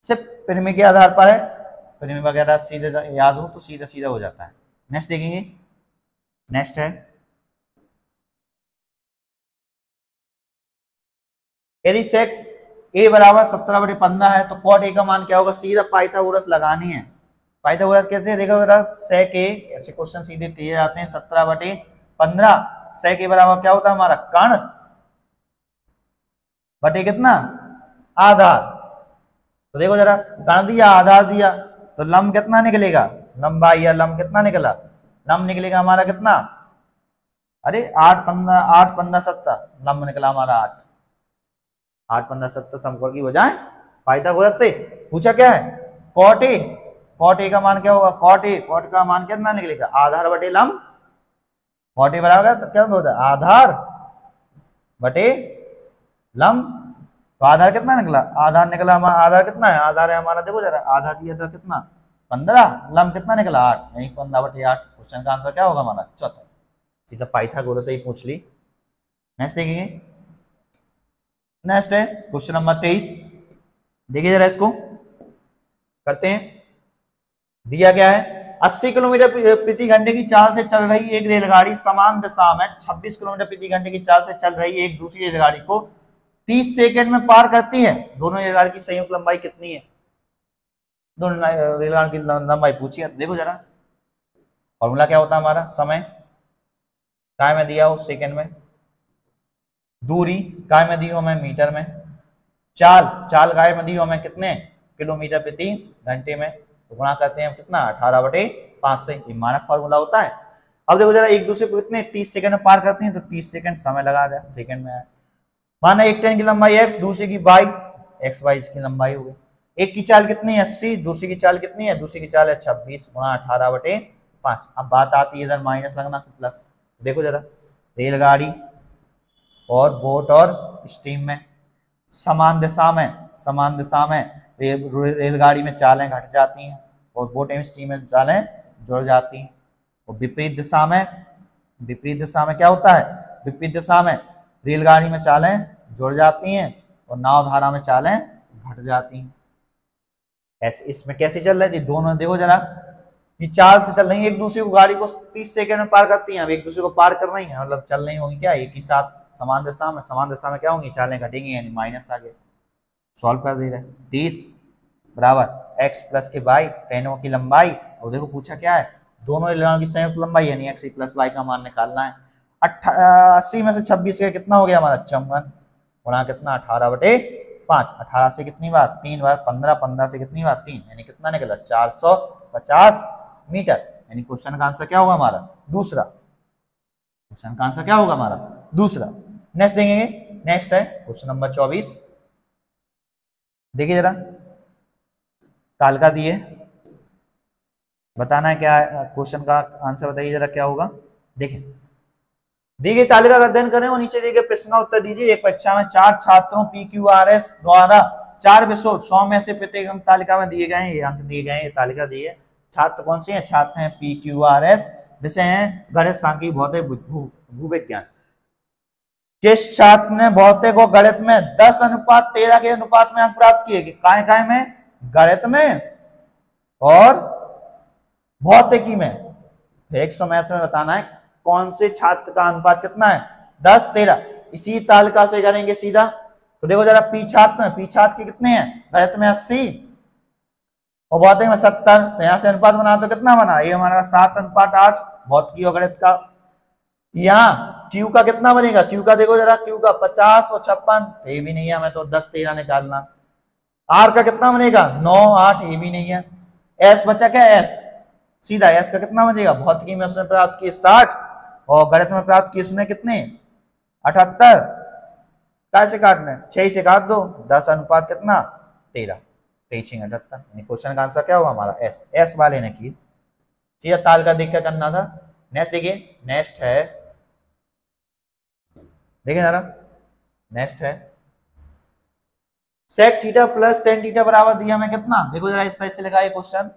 सिर्फ परिमेय के आधार पर है, परिमेय वगैरह सीधे याद हो तो सीधा सीधा हो जाता है। नेक्स्ट देखेंगे, नेक्स्ट है यदि सेक a बराबर 17/15 है तो कॉट a का मान क्या होगा, सीधा पाइथागोरस लगानी है। पाइथागोरस कैसे, देखो बेटा सेक a, ऐसे क्वेश्चन सीधे दिए जाते हैं 17/15। सेक a बराबर क्या होता है हमारा कर्ण बटे कितना आधार। तो देखो जरा कर्ण दिया आधार दिया तो लंब कितना निकलेगा, लंबाई या लंब कितना निकला, लंब निकलेगा हमारा कितना, अरे 8 15 17 लंब निकला हमारा 8 15 17 समकोण की वजह पाइथागोरस से। पूछा क्या है कॉट ए, कॉट ए का मान क्या होगा, कॉट ए, कॉट का मान कितना निकलेगा आधार बटे लंब। कॉट ए बराबर तो क्या होता है आधार बटे लंब। तो आधार कितना निकला, आधार निकला हमारा, आधार कितना है, आधार है हमारा देखो जरा, आधार दिया था कितना 15, लंब कितना निकला 8, यही 15/8। क्वेश्चन का आंसर क्या होगा हमारा चौथा। सीधा पाइथागोरस से ही पूछ ली। नेक्स्ट देखेंगे, नेक्स्ट है क्वेश्चन नंबर 23। देखिए जरा इसको करते हैं। दिया गया है 80 किलोमीटर प्रति घंटे की चाल से चल रही एक रेलगाड़ी समान दिशा में 26 किलोमीटर प्रति घंटे की चाल से चल रही एक दूसरी रेलगाड़ी को 30 सेकंड में पार करती है। दोनों रेलगाड़ी की संयुक्त लंबाई कितनी है, दोनों रेलगाड़ी की लंबाई पूछी है। देखो जरा फॉर्मूला क्या होता है हमारा, समय काय में दिया हो सेकंड में, दूरी काय में दी हो हमें मीटर में, चाल चाल काय में दी हो हमें कितने किलोमीटर प्रति घंटे में, तो गुणा करते हैं कितना 18/5 से। ये मानक फॉर्मूला होता है। अब देखो जरा एक दूसरे को कितने 30 सेकंड में पार करते हैं, तो 30 सेकंड समय लगा जाए सेकंड में आए। माना एक ट्रेन की लंबाई x, दूसरी की y, x y की लंबाई हो गई। एक की चाल कितनी है 80, दूसरी की चाल कितनी है, दूसरी की चाल है 26 गुणा 18/5। अब बात आती है इधर माइनस लगना प्लस। देखो जरा रेलगाड़ी और बोट और स्टीम में समान दिशा में रेलगाड़ी में चालें घट जाती हैं और बोट एवं स्टीम में चालें जुड़ जाती हैं। और विपरीत दिशा में क्या होता है, विपरीत दिशा में रेलगाड़ी में चालें जुड़ जाती हैं और नाव धारा में चालें घट जाती हैं। ऐसे इसमें कैसे चल रही थी, दोनों देखो जरा कि चाल से चल रही है, एक दूसरे को गाड़ी को 30 सेकंड में पार करती हैं। अब एक दूसरे को पार कर रही हैं, मतलब चल रही होंगी क्या एक ही साथ समान दिशा में क्या होंगी, चालें घटेंगी, यानी माइनस आगे। सॉल्व कर दे रहे 30 बराबर x प्लस के y, ट्रेनों की लंबाई। और देखो पूछा क्या है, दोनों रेलगाड़ियों की संयुक्त लंबाई यानी x प्लस y का मान निकालना है। 80 में से 26 का कितना हो गया हमारा 54 गुणा कितना 18/5। 18 से कितनी बार 3 बार, 15 से कितनी बार 3, यानी कितना निकला 450 मीटर। यानी क्वेश्चन का आंसर क्या होगा हमारा दूसरा। क्वेश्चन का आंसर क्या होगा हमारा दूसरा। नेक्स्ट देखेंगे, नेक्स्ट है क्वेश्चन नंबर 24। देखिए जरा तालिका दी है, बताना है क्या क्वेश्चन का आंसर, बताइए जरा क्या होगा। देखिए दी गई तालिका का अध्ययन करें और नीचे दिए गए प्रश्न का उत्तर दीजिए। एक परीक्षा में 4 छात्रों PQRS द्वारा 4 विषयों 100 में से प्रत्येक अंक तालिका में दिए गए हैं, ये अंक दिए गए हैं, ये तालिका दी है। छात्र कौन से हैं, छात्र हैं PQRS, विषय हैं गणित सांख्यिकी भौतिक भूविज्ञान। किस छात्र ने भौतिक और गणित में 10:13 के अनुपात में अंक प्राप्त किए, काय में, गणित में और भौतिकी में। 100 मैथ्स में बताना है कौन से छात्र का अनुपात कितना है 10:13। इसी तालिका से करेंगे सीधा। तो देखो जरा पी छात्र के कितने हैं, गणित में 80 और भौतिक में 70। तो यहां से अनुपात बना तो कितना बना, ये हमारा 7:8 भौतिकी और गणित का। यहाँ क्यू का कितना बनेगा, क्यू का देखो जरा, क्यू का 50 और 56, ये भी नहीं है, हमें तो 10:13 निकालना। आर का कितना बनेगा 9 8, ये भी नहीं है। एस बचा क्या, एस सीधा एस का कितना बचेगा, भौतिकी में उसने प्राप्त किए 60 और गणित में प्राप्त किए उसने कितने 78। कैसे काटने, 6 से काट दो, 10 अनुपात कितना 13, 23 78। क्वेश्चन का आंसर क्या होगा हमारा एस। एस वाले ने की, सीधा ताल का देख कर करना था। नेक्स्ट देखिए, नेक्स्ट है, देखिए जरा नेक्स्ट है sec theta plus tan theta बराबर दिया हमें कितना, देखो जरा इस तरह से लिखा है question,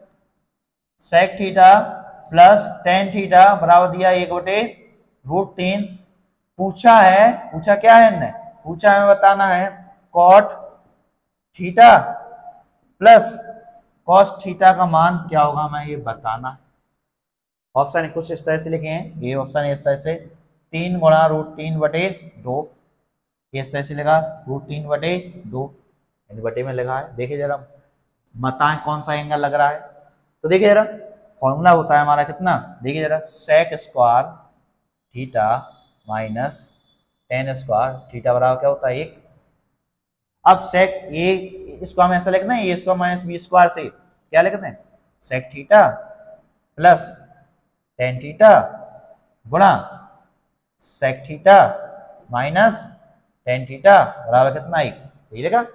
sec theta plus tan theta बराबर दिया 1/√3। पूछा क्या है इनने, पूछा हमें बताना है cot theta plus cos theta का मान क्या होगा, हमें ये बताना है। ऑप्शन कुछ इस तरह से लिखे हैं, ये ऑप्शन इस तरह से 3 गुणा √3/2, इस तरह से लिखा √3/2 बटे में लिखा है। देखिए जरा बताएं कौन सा एंगल लग रहा है। तो देखिए जरा फॉर्मूला होता है हमारा कितना, देखिए जरा sec square theta minus tan square theta बराबर क्या होता है 1। अब सेक ए इसको हम ऐसा लिखते हैं A square minus B square से क्या लिखते हैं sec theta plus tan theta गुणा sec theta minus tan theta बराबर कितना 1, सही लगा।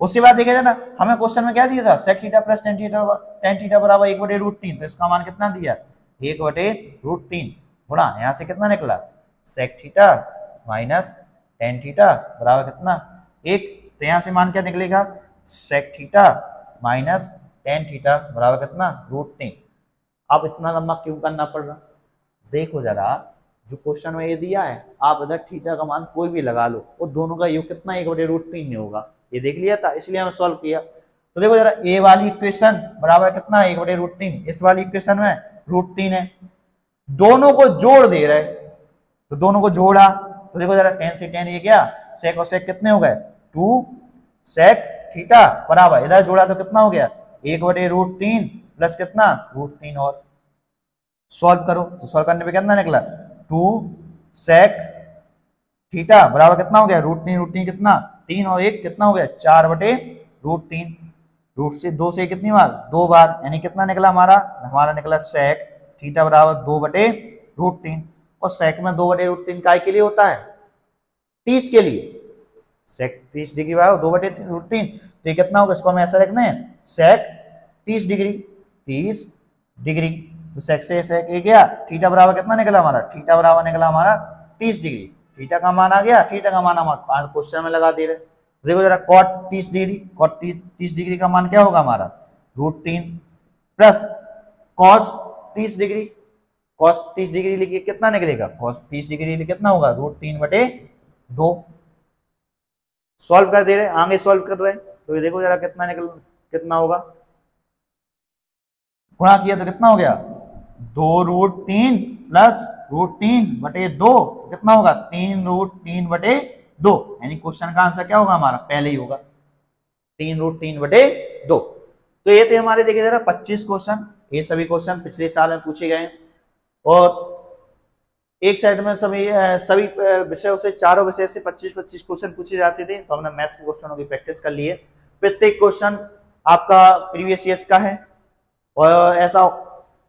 उसके बाद देखिए ना हमें क्वेश्चन में क्या दिया था, sec theta plus tan theta बराबर 1/√3, तो इसका मान कितना दिया 1/√3 गुणा यहां से कितना निकला sec theta minus tan theta बराबर कितना 1, तो यहां से मान क्या निकलेगा sec theta minus tan theta बराबर कितना √3। अब इतना लंबा क्यों करना पड़ रहा, देखो जरा जो क्वेश्चन में ये दिया है आप इधर थीटा का मान कोई भी लगा लो, वो दोनों का योग कितना 1/√3 नहीं होगा, ये देख लिया था इसलिए हमें सॉल्व किया। तो देखो जरा ए वाली इक्वेशन बराबर कितना 1/√3, इस वाली इक्वेशन में √3 है, दोनों को जोड़ दे रहे तो दोनों को जोड़ा तो देखो जरा 10 से 10 ये क्या सेक और सेक कितने हो गए 2 सेक थीटा बराबर इधर जोड़ा तो कितना हो गया 1/√3 प्लस कितना √3 और सॉल्व करो तो सॉल्व करने पे कितना निकला 2 सेक थीटा बराबर कितना हो गया √3 कितना 3 और 1 कितना हो गया 4/√3, रूट से 2 से कितनी बार 2 बार, यानी कितना निकला हमारा निकला सेक थीटा बराबर 2/√3, और सेक में 2/√3 काय के लिए होता है 30 के लिए, सेक 30 डिग्री बराबर 2/√3, तो ये कितना होगा इसको हम ऐसा रखते हैं सेक 30 डिग्री, तो सेक से सेक एक गया, थीटा बराबर कितना निकला हमारा थीटा बराबर निकला हमारा 30 डिग्री, थीटा का मान आ गया, थीटा का मान हमारा क्वेश्चन में लगा दे रहे। देखो जरा कॉट 30 डिग्री, कॉट 30 डिग्री का मान क्या होगा हमारा √3 plus cos 30 degree, cos 30 degree लिखिए कितना निकलेगा कॉस 30 डिग्री कितना होगा √3/2। सॉल्व कर दे रहे आगे सॉल्व कर रहे तो ये देखो जरा कितना होगा, गुणा किया तो कितना हो गया 2√3 प्लस √3/2 कितना होगा 3√3/2, यानी क्वेश्चन का आंसर क्या होगा हमारा पहले ही होगा 3√3/2। तो ये थे हमारे देखिए जरा 25 क्वेश्चन, ये सभी क्वेश्चन पिछले साल में पूछे गए और एक साइड में सभी विषयों से चारों विषय से 25-25 क्वेश्चन पूछे जाते थे, तो हमने मैथ्स के क्वेश्चनों की प्रैक्टिस कर ली है। प्रत्येक क्वेश्चन आपका प्रीवियस ईयर्स का है और ऐसा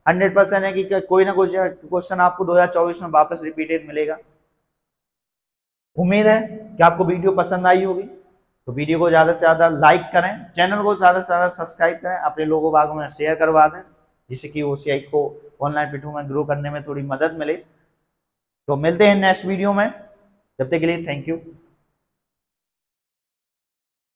100% है कि कोई ना कोई क्वेश्चन आपको 2024 में वापस रिपीटेड मिलेगा। उम्मीद है कि आपको वीडियो पसंद आई होगी, तो वीडियो को ज्यादा से ज्यादा लाइक करें, चैनल को ज्यादा से ज्यादा सब्सक्राइब करें, अपने लोगों बागों में शेयर करवा दें जिससे कि OCI को ऑनलाइन प्लेटफॉर्म में ग्रो करने में थोड़ी मदद मिले। तो मिलते हैं नेक्स्ट वीडियो में, तब तक के लिए थैंक यू।